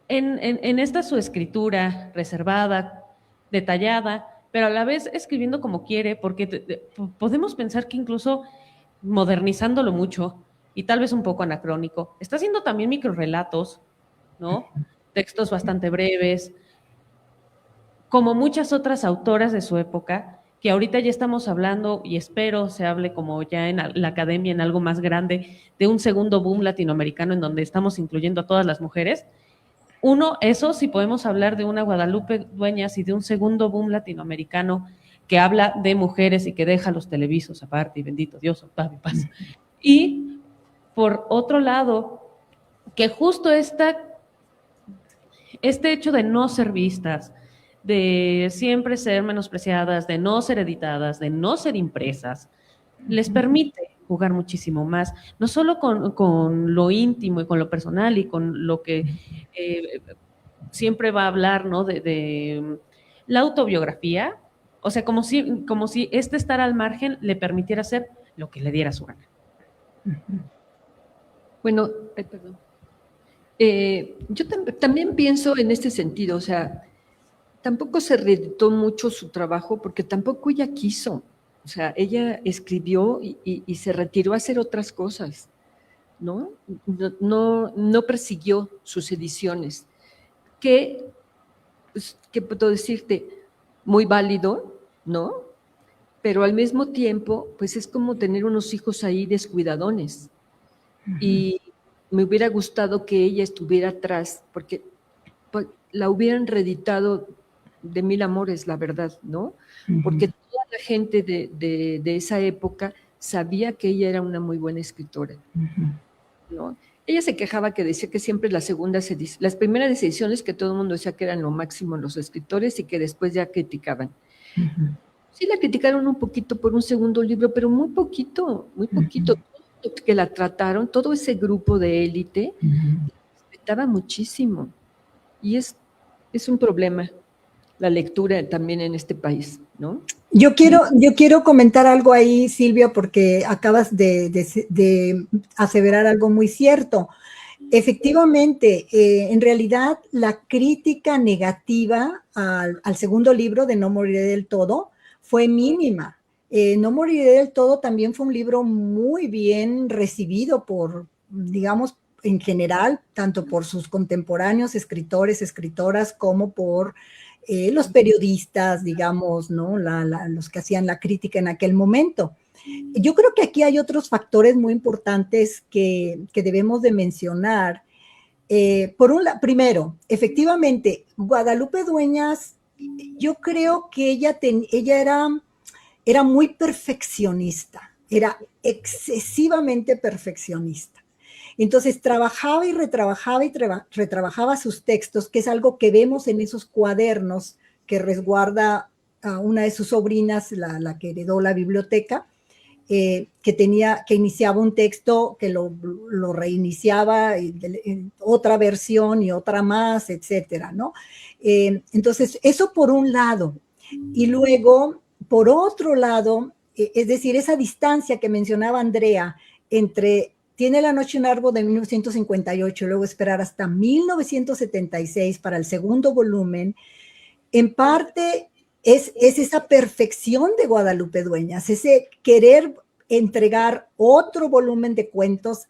en esta su escritura reservada, detallada, pero a la vez escribiendo como quiere, porque podemos pensar que incluso modernizándolo mucho y tal vez un poco anacrónico, está haciendo también microrelatos, ¿no? Textos bastante breves, como muchas otras autoras de su época, que ahorita ya estamos hablando, y espero se hable como ya en la academia, en algo más grande, de un segundo boom latinoamericano en donde estamos incluyendo a todas las mujeres. Uno, eso, si podemos hablar de una Guadalupe Dueñas y de un segundo boom latinoamericano que habla de mujeres y que deja los televisos aparte, y bendito Dios, Octavio Paz. Y por otro lado, que justo este hecho de no ser vistas, de siempre ser menospreciadas, de no ser editadas, de no ser impresas, les permite jugar muchísimo más, no solo con lo íntimo y con lo personal y con lo que siempre va a hablar, ¿no? De la autobiografía, o sea, como si estar al margen le permitiera hacer lo que le diera su gana. Bueno, perdón. Yo también pienso en este sentido, o sea, tampoco se reeditó mucho su trabajo porque tampoco ella quiso. O sea, ella escribió y se retiró a hacer otras cosas, ¿no? No persiguió sus ediciones. Pues, ¿qué puedo decirte? Muy válido, ¿no? Pero al mismo tiempo, pues es como tener unos hijos ahí descuidadones. Y me hubiera gustado que ella estuviera atrás, porque pues, la hubieran reeditado de mil amores, la verdad, ¿no? Porque toda la gente de esa época sabía que ella era una muy buena escritora, ¿no? Ella se quejaba que decía que siempre las primeras ediciones que todo el mundo decía que eran lo máximo los escritores y que después ya criticaban. Sí la criticaron un poquito por un segundo libro, pero muy poquito, que la trataron, todo ese grupo de élite, la respetaba muchísimo. Y es un problema la lectura también en este país, ¿no? Yo quiero comentar algo ahí, Silvia, porque acabas de aseverar algo muy cierto. Efectivamente, en realidad la crítica negativa al segundo libro de No moriré del todo fue mínima. No moriré del todo también fue un libro muy bien recibido por, digamos, en general, tanto por sus contemporáneos escritores, escritoras, como por los periodistas, digamos, ¿no? Los que hacían la crítica en aquel momento. Yo creo que aquí hay otros factores muy importantes que debemos de mencionar. Primero, efectivamente, Guadalupe Dueñas, yo creo que ella era muy perfeccionista, era excesivamente perfeccionista. Entonces trabajaba y retrabajaba sus textos, que es algo que vemos en esos cuadernos que resguarda a una de sus sobrinas, la que heredó la biblioteca, que iniciaba un texto, que lo reiniciaba, otra versión y otra más, etcétera, ¿no? Entonces, eso por un lado. Y luego, por otro lado, es decir, esa distancia que mencionaba Andrea entre Tiene la noche un árbol de 1958, luego esperar hasta 1976 para el segundo volumen, en parte es esa perfección de Guadalupe Dueñas, ese querer entregar otro volumen de cuentos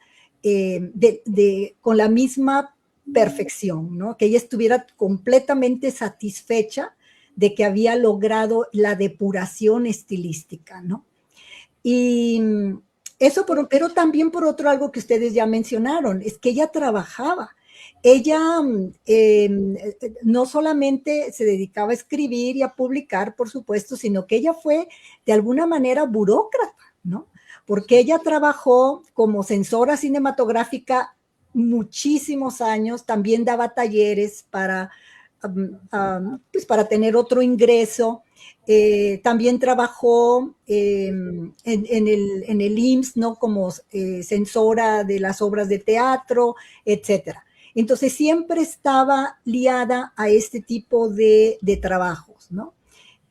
con la misma perfección, ¿no? Que ella estuviera completamente satisfecha de que había logrado la depuración estilística, ¿no? Y eso, pero también por otro algo que ustedes ya mencionaron, es que ella trabajaba. Ella no solamente se dedicaba a escribir y a publicar, por supuesto, sino que ella fue de alguna manera burócrata, ¿no? Porque ella trabajó como censora cinematográfica muchísimos años, también daba talleres pues para tener otro ingreso. También trabajó en el IMSS, ¿no? Como censora de las obras de teatro, etcétera. Entonces siempre estaba liada a este tipo de trabajos, ¿no?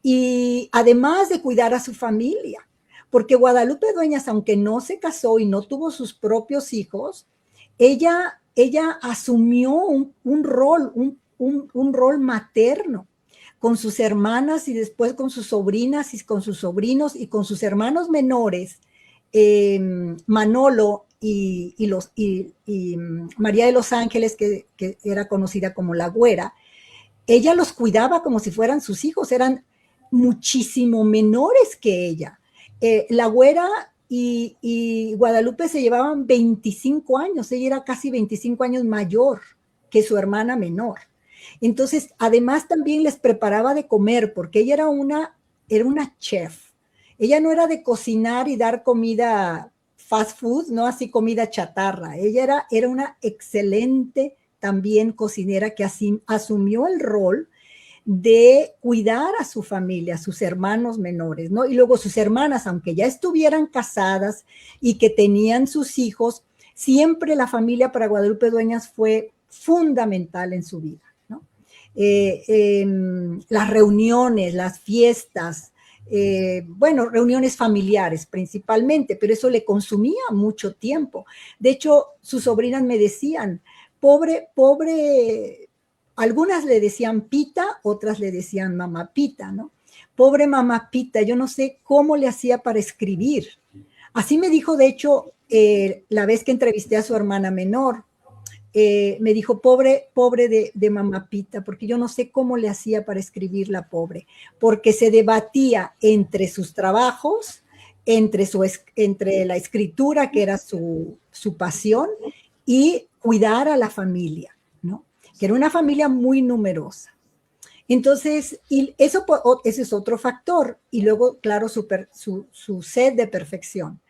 Y además de cuidar a su familia, porque Guadalupe Dueñas, aunque no se casó y no tuvo sus propios hijos, ella asumió un rol materno con sus hermanas y después con sus sobrinas y con sus sobrinos y con sus hermanos menores, Manolo y María de los Ángeles, que era conocida como la Güera. Ella los cuidaba como si fueran sus hijos, muchísimo menores que ella. La Güera y Guadalupe se llevaban 25 años, ella era casi 25 años mayor que su hermana menor. Entonces, además también les preparaba de comer, porque ella era una chef. Ella no era de cocinar y dar comida fast food, no así comida chatarra. Ella era una excelente también cocinera que así asumió el rol de cuidar a su familia, a sus hermanos menores, ¿no? Y luego sus hermanas, aunque ya estuvieran casadas y que tenían sus hijos, siempre la familia para Guadalupe Dueñas fue fundamental en su vida, ¿no? Las reuniones, las fiestas, reuniones familiares principalmente, pero eso le consumía mucho tiempo. De hecho, sus sobrinas me decían, pobre, algunas le decían Pita, otras le decían Mamá Pita, ¿no? Pobre Mamá Pita, yo no sé cómo le hacía para escribir. Así me dijo, de hecho, la vez que entrevisté a su hermana menor, me dijo, pobre de Mamá Pita, porque yo no sé cómo le hacía para escribir, la pobre, porque se debatía entre sus trabajos, entre la escritura, que era su pasión, y cuidar a la familia, ¿no? Que era una familia muy numerosa. Entonces, y ese es otro factor. Y luego, claro, su sed de perfección.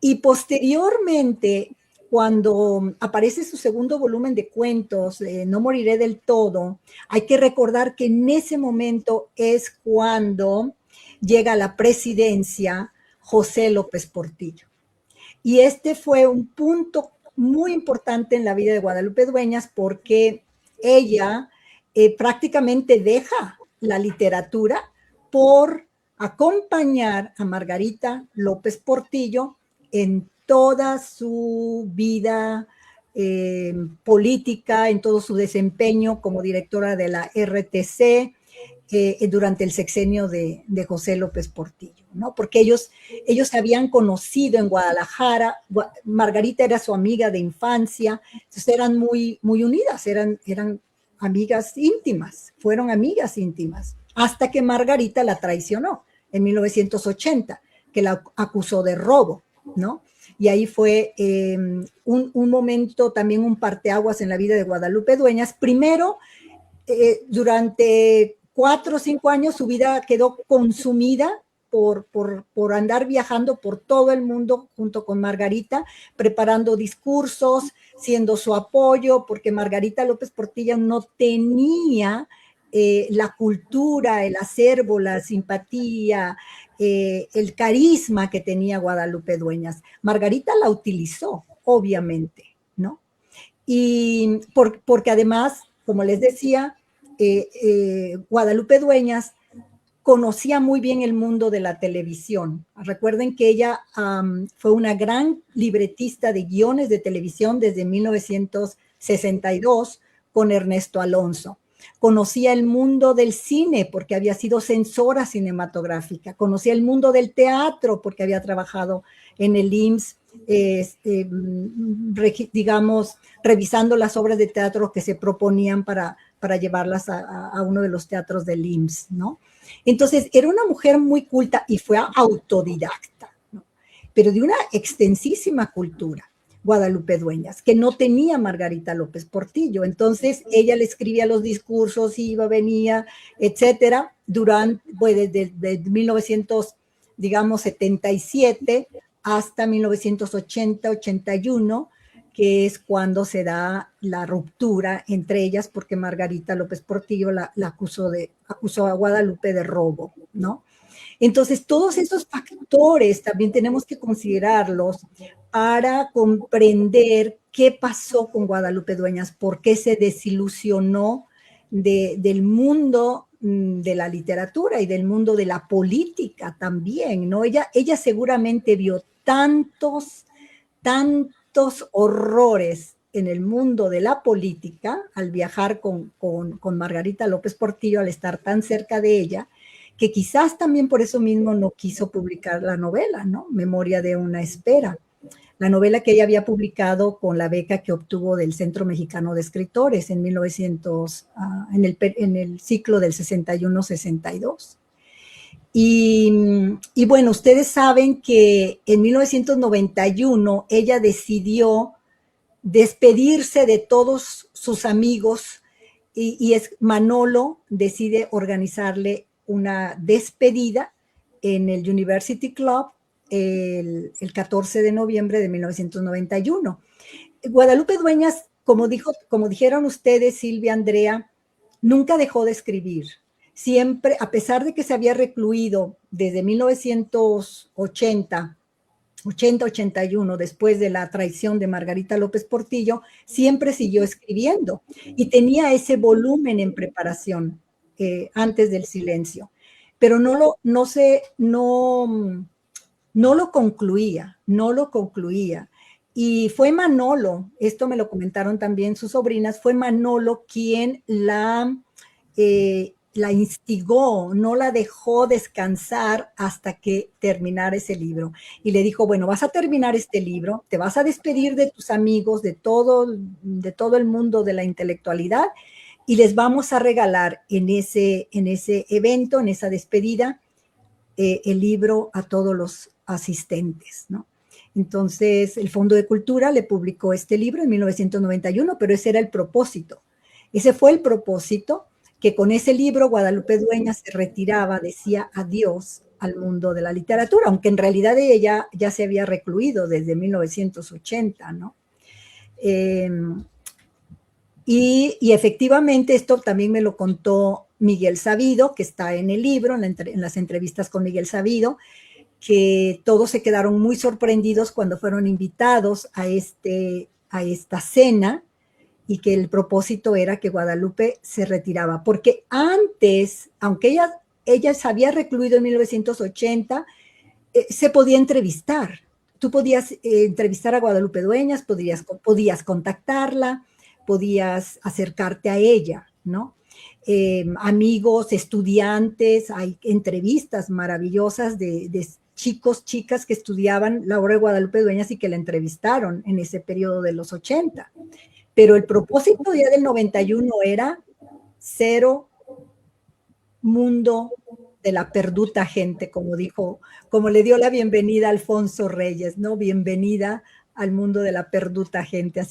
Y posteriormente, cuando aparece su segundo volumen de cuentos, No moriré del todo, hay que recordar que en ese momento es cuando llega a la presidencia José López Portillo. Y este fue un punto muy importante en la vida de Guadalupe Dueñas, porque ella prácticamente deja la literatura por acompañar a Margarita López Portillo en toda su vida política, en todo su desempeño como directora de la RTC durante el sexenio de José López Portillo, ¿no? Porque ellos se habían conocido en Guadalajara. Margarita era su amiga de infancia, entonces eran muy, muy unidas, eran amigas íntimas, fueron amigas íntimas, hasta que Margarita la traicionó en 1980, que la acusó de robo, ¿no? Y ahí fue un momento, también un parteaguas en la vida de Guadalupe Dueñas. Primero, durante 4 o 5 años su vida quedó consumida por andar viajando por todo el mundo junto con Margarita, preparando discursos, siendo su apoyo, porque Margarita López Portillo no tenía la cultura, el acervo, la simpatía, el carisma que tenía Guadalupe Dueñas. Margarita la utilizó, obviamente, ¿no? Y porque además, como les decía, Guadalupe Dueñas conocía muy bien el mundo de la televisión. Recuerden que ella fue una gran libretista de guiones de televisión desde 1962 con Ernesto Alonso. Conocía el mundo del cine porque había sido censora cinematográfica. Conocía el mundo del teatro porque había trabajado en el IMSS, digamos, revisando las obras de teatro que se proponían para llevarlas a uno de los teatros del IMSS, ¿no? Entonces, era una mujer muy culta y fue autodidacta, ¿no? Pero de una extensísima cultura, Guadalupe Dueñas, que no tenía Margarita López Portillo. Entonces, ella le escribía los discursos, iba, venía, etcétera, desde 1977 hasta 1980-81, que es cuando se da la ruptura entre ellas, porque Margarita López Portillo la acusó a Guadalupe de robo, ¿no? Entonces, todos esos factores también tenemos que considerarlos para comprender qué pasó con Guadalupe Dueñas, por qué se desilusionó del mundo de la literatura y del mundo de la política también, ¿no? Ella seguramente vio tantos horrores en el mundo de la política al viajar con Margarita López Portillo, al estar tan cerca de ella, que quizás también por eso mismo no quiso publicar la novela, ¿no? Memoria de una espera. La novela que ella había publicado con la beca que obtuvo del Centro Mexicano de Escritores en 1900, en el ciclo del 61-62. Y bueno, ustedes saben que en 1991 ella decidió despedirse de todos sus amigos y Manolo decide organizarle una despedida en el University Club el 14 de noviembre de 1991. Guadalupe Dueñas, como dijeron ustedes, Silvia, Andrea, nunca dejó de escribir. Siempre, a pesar de que se había recluido desde 1980-81, después de la traición de Margarita López Portillo, siempre siguió escribiendo y tenía ese volumen en preparación antes del silencio, pero no lo concluía. Y fue Manolo, esto me lo comentaron también sus sobrinas, fue Manolo quien la instigó, no la dejó descansar hasta que terminara ese libro. Y le dijo, bueno, vas a terminar este libro, te vas a despedir de tus amigos, de todo el mundo de la intelectualidad, y les vamos a regalar en ese evento, en esa despedida, el libro a todos los asistentes, ¿no? Entonces, el Fondo de Cultura le publicó este libro en 1991, pero ese era el propósito. Ese fue el propósito, que con ese libro Guadalupe Dueñas se retiraba, decía adiós al mundo de la literatura, aunque en realidad ella ya se había recluido desde 1980, ¿no? Y efectivamente esto también me lo contó Miguel Sabido, que está en el libro, en las entrevistas con Miguel Sabido, que todos se quedaron muy sorprendidos cuando fueron invitados a esta cena, y que el propósito era que Guadalupe se retiraba, porque antes, aunque ella se había recluido en 1980, se podía entrevistar. Tú podías entrevistar a Guadalupe Dueñas, podías contactarla, podías acercarte a ella, ¿no? Amigos, estudiantes, hay entrevistas maravillosas de chicos, chicas que estudiaban la obra de Guadalupe Dueñas y que la entrevistaron en ese periodo de los 80. Pero el propósito ya del 91 era cero mundo de la perduta gente, como dijo, como le dio la bienvenida a Alfonso Reyes, ¿no? Bienvenida al mundo de la perduta gente,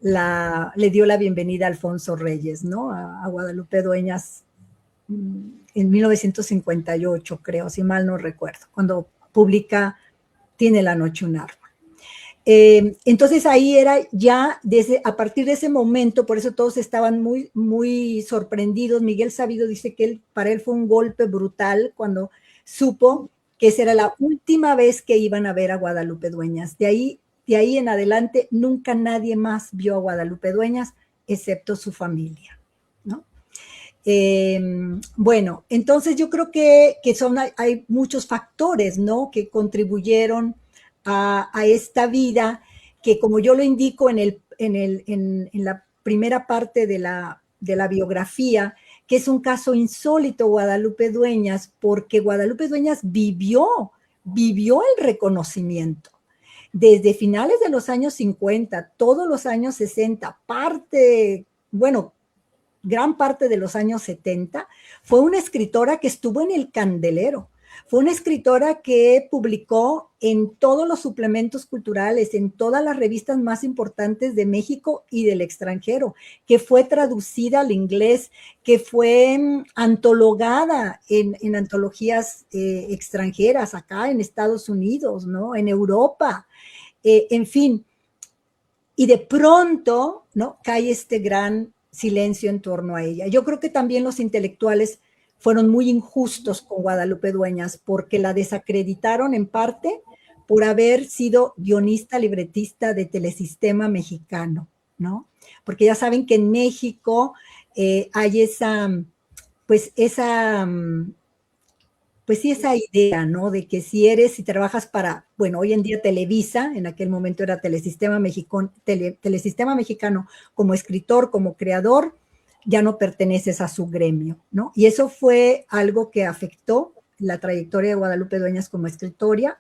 le dio la bienvenida a Alfonso Reyes, ¿no? A Guadalupe Dueñas en 1958, creo, si mal no recuerdo, cuando publica Tiene la noche un arma. Entonces ahí era ya, a partir de ese momento, por eso todos estaban muy, muy sorprendidos. Miguel Sabido dice que para él fue un golpe brutal cuando supo que esa era la última vez que iban a ver a Guadalupe Dueñas. De ahí en adelante nunca nadie más vio a Guadalupe Dueñas, excepto su familia, ¿no? Bueno, entonces yo creo que hay muchos factores, ¿no?, que contribuyeron a esta vida, que como yo lo indico en la primera parte de la biografía, que es un caso insólito, Guadalupe Dueñas, porque Guadalupe Dueñas vivió el reconocimiento. Desde finales de los años 50, todos los años 60, gran parte de los años 70, fue una escritora que estuvo en el candelero. Fue una escritora que publicó en todos los suplementos culturales, en todas las revistas más importantes de México y del extranjero, que fue traducida al inglés, que fue antologada en antologías extranjeras, acá en Estados Unidos, ¿no?, en Europa, en fin. Y de pronto, ¿no?, cae este gran silencio en torno a ella. Yo creo que también los intelectuales fueron muy injustos con Guadalupe Dueñas porque la desacreditaron en parte por haber sido guionista, libretista de Telesistema Mexicano, ¿no? Porque ya saben que en México hay esa idea, ¿no?, de que si trabajas para, bueno, hoy en día Televisa, en aquel momento era Telesistema Mexicano, como escritor, como creador, ya no perteneces a su gremio, ¿no? Y eso fue algo que afectó la trayectoria de Guadalupe Dueñas como escritora,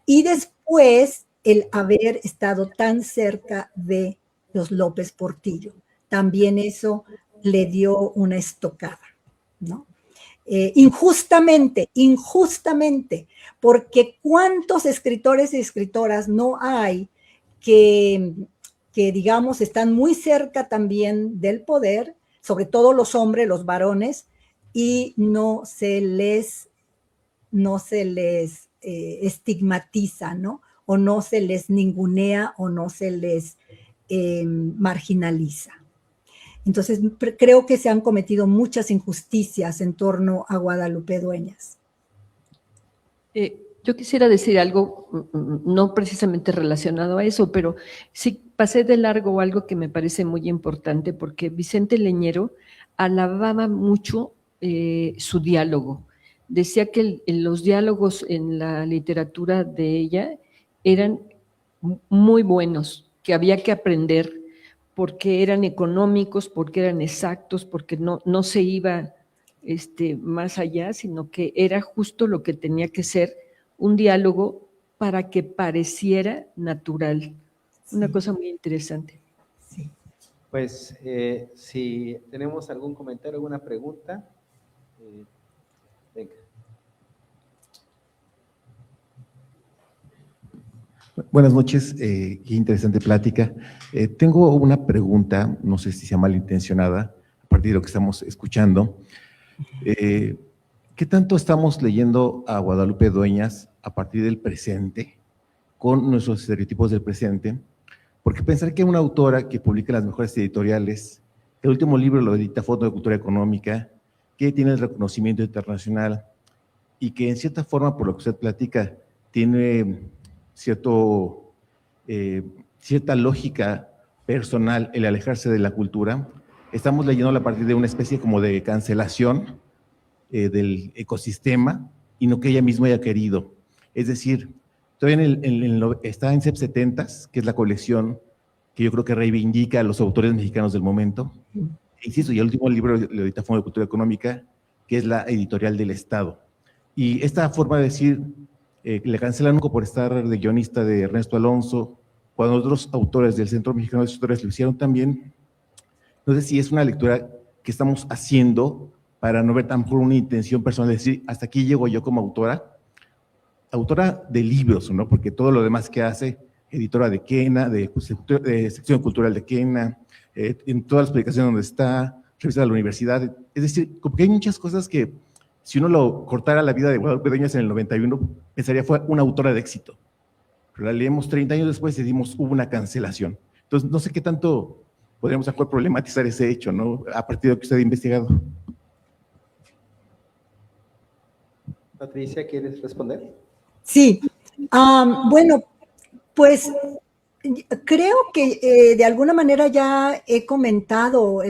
y después el haber estado tan cerca de los López Portillo. También eso le dio una estocada, ¿no? Injustamente, porque cuántos escritores y escritoras no hay que digamos están muy cerca también del poder, sobre todo los hombres, los varones, y no se les estigmatiza, ¿no?, o no se les ningunea o no se les marginaliza. Entonces, creo que se han cometido muchas injusticias en torno a Guadalupe Dueñas. Yo quisiera decir algo, no precisamente relacionado a eso, pero sí pasé de largo algo que me parece muy importante, porque Vicente Leñero alababa mucho su diálogo. Decía que los diálogos en la literatura de ella eran muy buenos, que había que aprender, porque eran económicos, porque eran exactos, porque no se iba más allá, sino que era justo lo que tenía que ser un diálogo para que pareciera natural. Sí. Una cosa muy interesante. Sí. Pues si tenemos algún comentario, alguna pregunta, venga. Buenas noches, qué interesante plática. Tengo una pregunta, no sé si sea malintencionada, a partir de lo que estamos escuchando. ¿Qué tanto estamos leyendo a Guadalupe Dueñas a partir del presente, con nuestros estereotipos del presente? Porque pensar que una autora que publica en las mejores editoriales, el último libro lo edita Fondo de Cultura Económica, que tiene el reconocimiento internacional y que en cierta forma, por lo que usted platica, tiene cierta lógica personal el alejarse de la cultura, estamos leyendo a partir de una especie como de cancelación del ecosistema y no que ella misma haya querido. Es decir, todavía está en CEP 70s, que es la colección que yo creo que reivindica a los autores mexicanos del momento. Insisto, y el último libro lo edita Fondo de Cultura Económica, que es la editorial del Estado. Y esta forma de decir, le cancelan un poco por estar de guionista de Ernesto Alonso, cuando otros autores del Centro Mexicano de Escritores lo hicieron también, No sé si es una lectura que estamos haciendo para no ver tan por una intención personal de decir, hasta aquí llego yo como autora de libros, ¿no? Porque todo lo demás que hace, editora de Quena, de sección cultural de Quena, en todas las publicaciones donde está, revista de la universidad, es decir, como que hay muchas cosas que si uno lo cortara la vida de Guadalupe Dueñas en el 91, pensaría fue una autora de éxito. Pero la leemos 30 años después y decimos, hubo una cancelación. Entonces, no sé qué tanto podríamos mejor problematizar ese hecho, ¿no? A partir de lo que usted ha investigado. Patricia, ¿quieres responder? Sí, bueno, pues creo que de alguna manera ya he comentado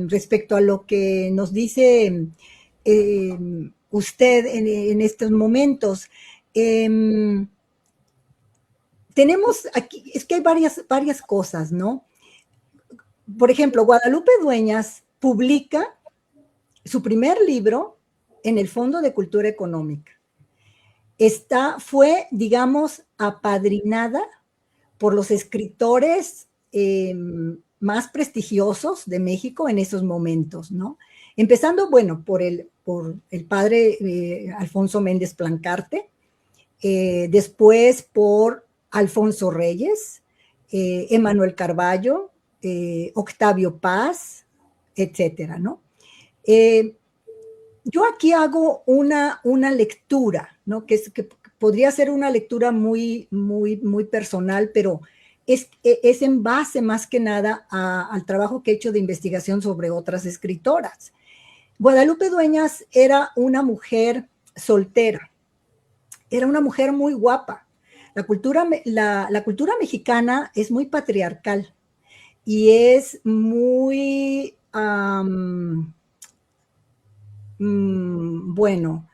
respecto a lo que nos dice usted en estos momentos. Tenemos aquí, es que hay varias cosas, ¿no? Por ejemplo, Guadalupe Dueñas publica su primer libro en el Fondo de Cultura Económica. Fue, digamos, apadrinada por los escritores más prestigiosos de México en esos momentos, ¿no? Empezando, bueno, por el padre Alfonso Méndez Plancarte, después por Alfonso Reyes, Emanuel Carballo, Octavio Paz, etcétera, ¿no? Yo aquí hago una lectura, ¿no? Que podría ser una lectura muy personal, pero es en base más que nada al trabajo que he hecho de investigación sobre otras escritoras. Guadalupe Dueñas era una mujer soltera, era una mujer muy guapa. La cultura mexicana es muy patriarcal y es muy... bueno,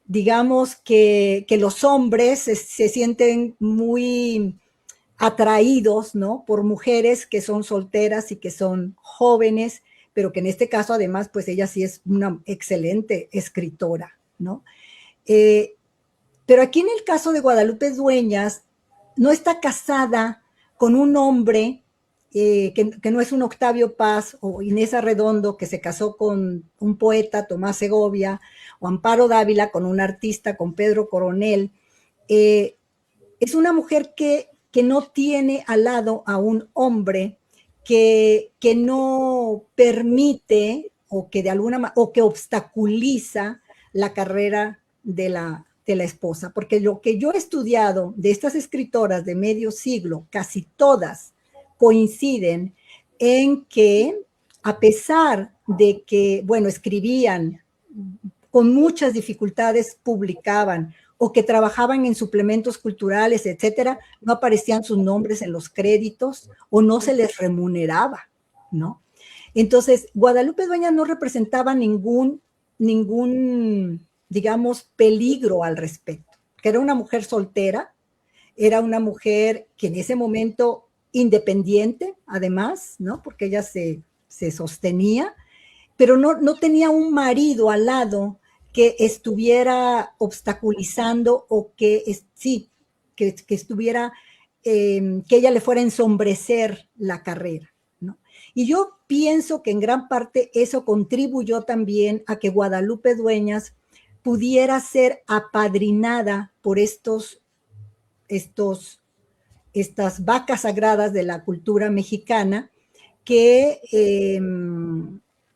digamos que los hombres se sienten muy atraídos, ¿no? Por mujeres que son solteras y que son jóvenes, pero que en este caso además, pues ella sí es una excelente escritora, ¿no? Pero aquí en el caso de Guadalupe Dueñas, no está casada con un hombre que no es un Octavio Paz o Inés Arredondo, que se casó con un poeta, Tomás Segovia, o Amparo Dávila con un artista, con Pedro Coronel. Es una mujer que no tiene al lado a un hombre que no permite o que de alguna manera, o que obstaculiza la carrera de la esposa, porque lo que yo he estudiado de estas escritoras de medio siglo, casi todas coinciden en que a pesar de que, bueno, escribían con muchas dificultades, publicaban o que trabajaban en suplementos culturales, etcétera, no aparecían sus nombres en los créditos o no se les remuneraba, ¿no? Entonces, Guadalupe Dueñas no representaba ningún, digamos, peligro al respecto, que era una mujer soltera, era una mujer que en ese momento independiente, además, ¿no? Porque ella se sostenía, pero no tenía un marido al lado que estuviera obstaculizando o que estuviera, que ella le fuera a ensombrecer la carrera, ¿no? Y yo pienso que en gran parte eso contribuyó también a que Guadalupe Dueñas pudiera ser apadrinada por estas vacas sagradas de la cultura mexicana que,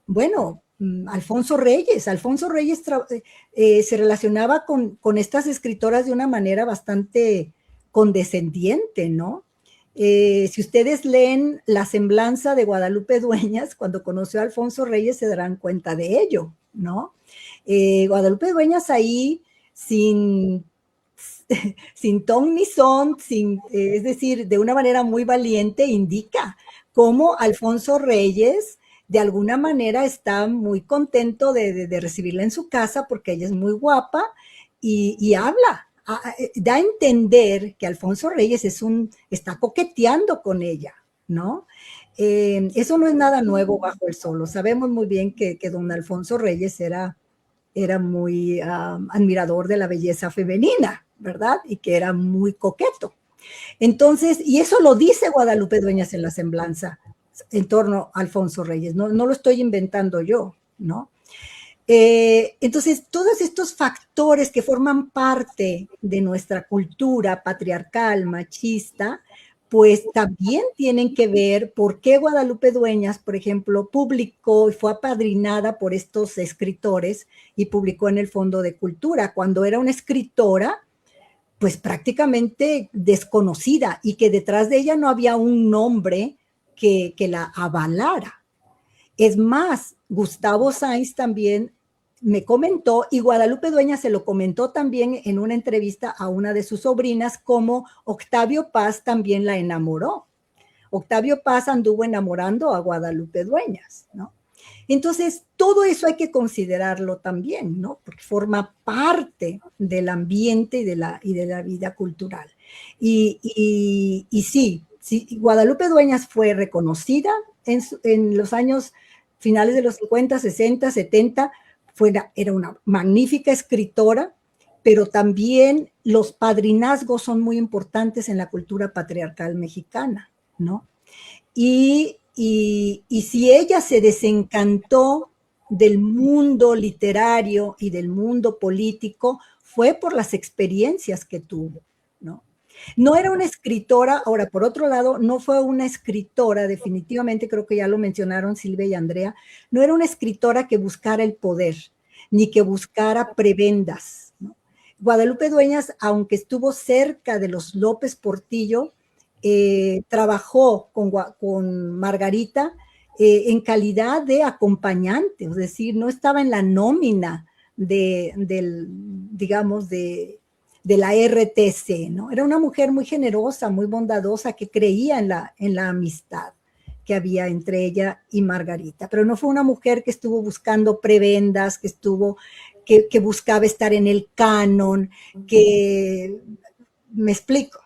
bueno, Alfonso Reyes se relacionaba con estas escritoras de una manera bastante condescendiente, ¿no? Si ustedes leen La semblanza de Guadalupe Dueñas, cuando conoció a Alfonso Reyes se darán cuenta de ello, ¿no? Guadalupe Dueñas ahí sin ton ni son, es decir, de una manera muy valiente, indica cómo Alfonso Reyes de alguna manera está muy contento de recibirla en su casa porque ella es muy guapa y habla, da a entender que Alfonso Reyes está coqueteando con ella, ¿no? Eso no es nada nuevo bajo el sol. Sabemos muy bien que don Alfonso Reyes era muy admirador de la belleza femenina, ¿verdad? Y que era muy coqueto. Entonces, y eso lo dice Guadalupe Dueñas en La semblanza. en torno a Alfonso Reyes, no lo estoy inventando yo, ¿no? Entonces, todos estos factores que forman parte de nuestra cultura patriarcal, machista, pues también tienen que ver por qué Guadalupe Dueñas, por ejemplo, publicó y fue apadrinada por estos escritores y publicó en el Fondo de Cultura, cuando era una escritora, pues prácticamente desconocida y que detrás de ella no había un nombre que la avalara. Es más, Gustavo Sainz también me comentó, y Guadalupe Dueñas se lo comentó también en una entrevista a una de sus sobrinas, como Octavio Paz también la enamoró. Octavio Paz anduvo enamorando a Guadalupe Dueñas, ¿no? Entonces, todo eso hay que considerarlo también, ¿no? Porque forma parte del ambiente y de la vida cultural. Y sí, Guadalupe Dueñas fue reconocida en los años finales de los 50, 60, 70, era una magnífica escritora, pero también los padrinazgos son muy importantes en la cultura patriarcal mexicana, ¿no? Y si ella se desencantó del mundo literario y del mundo político, fue por las experiencias que tuvo, ¿no? No era una escritora, ahora por otro lado, no fue una escritora, definitivamente creo que ya lo mencionaron Silvia y Andrea, no era una escritora que buscara el poder, ni que buscara prebendas, ¿no? Guadalupe Dueñas, aunque estuvo cerca de los López Portillo, trabajó con Margarita en calidad de acompañante, es decir, no estaba en la nómina digamos, de la RTC, ¿no? Era una mujer muy generosa, muy bondadosa, que creía en la amistad que había entre ella y Margarita, pero no fue una mujer que estuvo buscando prebendas, que buscaba estar en el canon, me explico.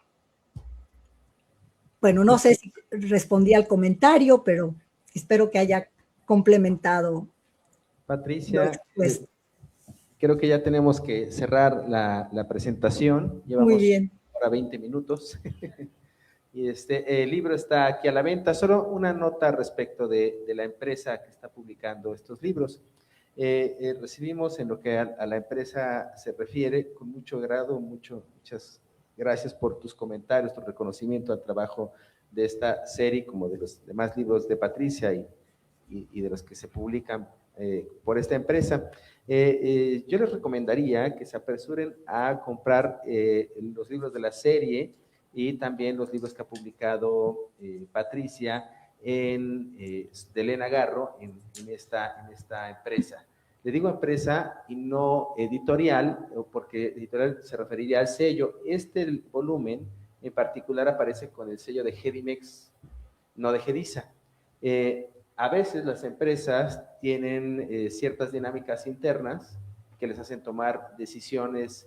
Bueno, no sé si respondí al comentario, pero espero que haya complementado. Patricia, creo que ya tenemos que cerrar la presentación. Llevamos Muy bien. ahora 20 minutos. Y el libro está aquí a la venta. Solo una nota respecto de la empresa que está publicando estos libros. Recibimos en lo que a la empresa se refiere con mucho agrado, muchas gracias por tus comentarios, tu reconocimiento al trabajo de esta serie, como de los demás libros de Patricia y de los que se publican por esta empresa. Yo les recomendaría que se apresuren a comprar los libros de la serie y también los libros que ha publicado Patricia de Elena Garro en esta empresa. Le digo empresa y no editorial, porque editorial se referiría al sello. Este volumen en particular aparece con el sello de Gedimex, no de Gedisa. A veces las empresas tienen ciertas dinámicas internas que les hacen tomar decisiones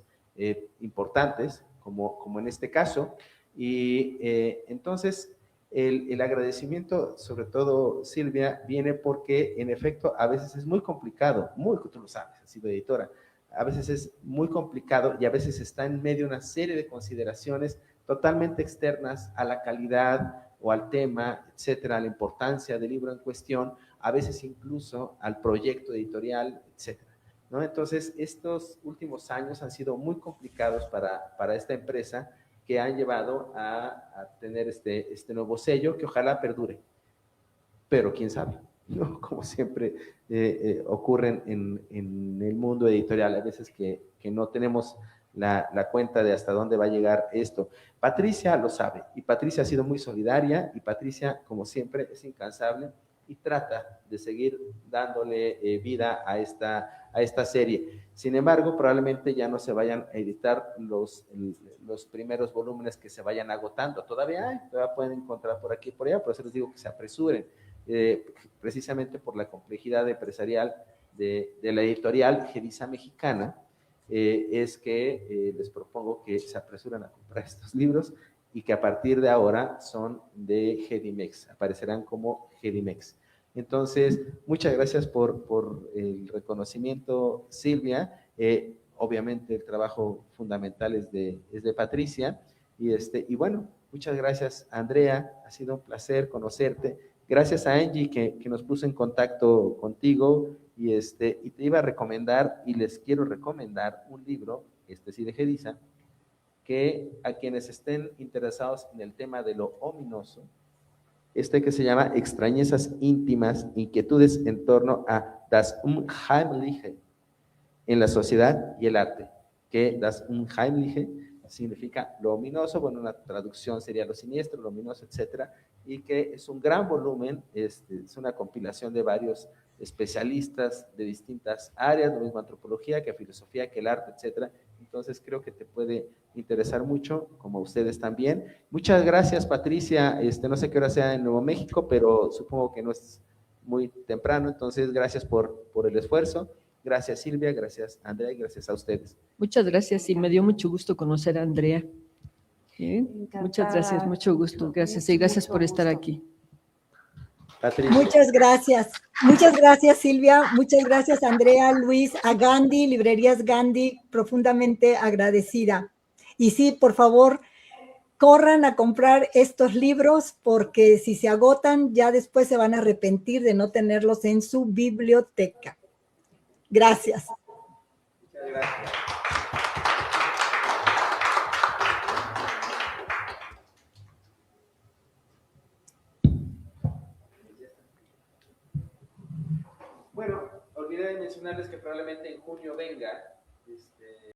importantes, como en este caso, y entonces el agradecimiento, sobre todo Silvia, viene porque en efecto a veces es muy complicado, tú lo sabes, has sido editora, a veces es muy complicado y a veces está en medio de una serie de consideraciones totalmente externas a la calidad o al tema, etcétera, a la importancia del libro en cuestión, a veces incluso al proyecto editorial, etcétera, ¿no? Entonces, estos últimos años han sido muy complicados para esta empresa, que han llevado a tener este nuevo sello, que ojalá perdure, pero quién sabe, ¿no? Como siempre ocurre en el mundo editorial, a veces que no tenemos la cuenta de hasta dónde va a llegar esto. Patricia lo sabe, y Patricia ha sido muy solidaria, y Patricia, como siempre, es incansable y trata de seguir dándole vida a esta serie. Sin embargo, probablemente ya no se vayan a editar los primeros volúmenes que se vayan agotando. Todavía pueden encontrar por aquí y por allá, por eso les digo que se apresuren, precisamente por la complejidad empresarial de la editorial Gedisa Mexicana. Es que les propongo que se apresuren a comprar estos libros y que a partir de ahora son de Gedimex, aparecerán como Gedimex. Entonces, muchas gracias por el reconocimiento, Silvia. Obviamente el trabajo fundamental es de Patricia. Y bueno, muchas gracias, Andrea. Ha sido un placer conocerte. Gracias a Angie que nos puso en contacto contigo y te iba a recomendar y les quiero recomendar un libro, sí de Gedisa, que a quienes estén interesados en el tema de lo ominoso, que se llama Extrañezas íntimas, inquietudes en torno a das Unheimliche en la sociedad y el arte, que das Unheimliche significa lo ominoso, bueno, una traducción sería lo siniestro, lo ominoso, etcétera, y que es un gran volumen, es una compilación de varios especialistas de distintas áreas, lo mismo antropología que filosofía, que el arte, etcétera. Entonces creo que te puede interesar mucho, como a ustedes también. Muchas gracias, Patricia. No sé qué hora sea en Nuevo México, pero supongo que no es muy temprano, entonces gracias por el esfuerzo. Gracias, Silvia, gracias, Andrea, y gracias a ustedes. Muchas gracias y me dio mucho gusto conocer a Andrea. Muchas gracias, mucho gusto. Gracias y gracias por estar aquí. Patricia. Muchas gracias Silvia, muchas gracias Andrea, Luis, a Gandhi, Librerías Gandhi, profundamente agradecida. Y sí, por favor, corran a comprar estos libros porque si se agotan ya después se van a arrepentir de no tenerlos en su biblioteca. Gracias. Muchas gracias. Bueno, olvidé de mencionarles que probablemente en junio venga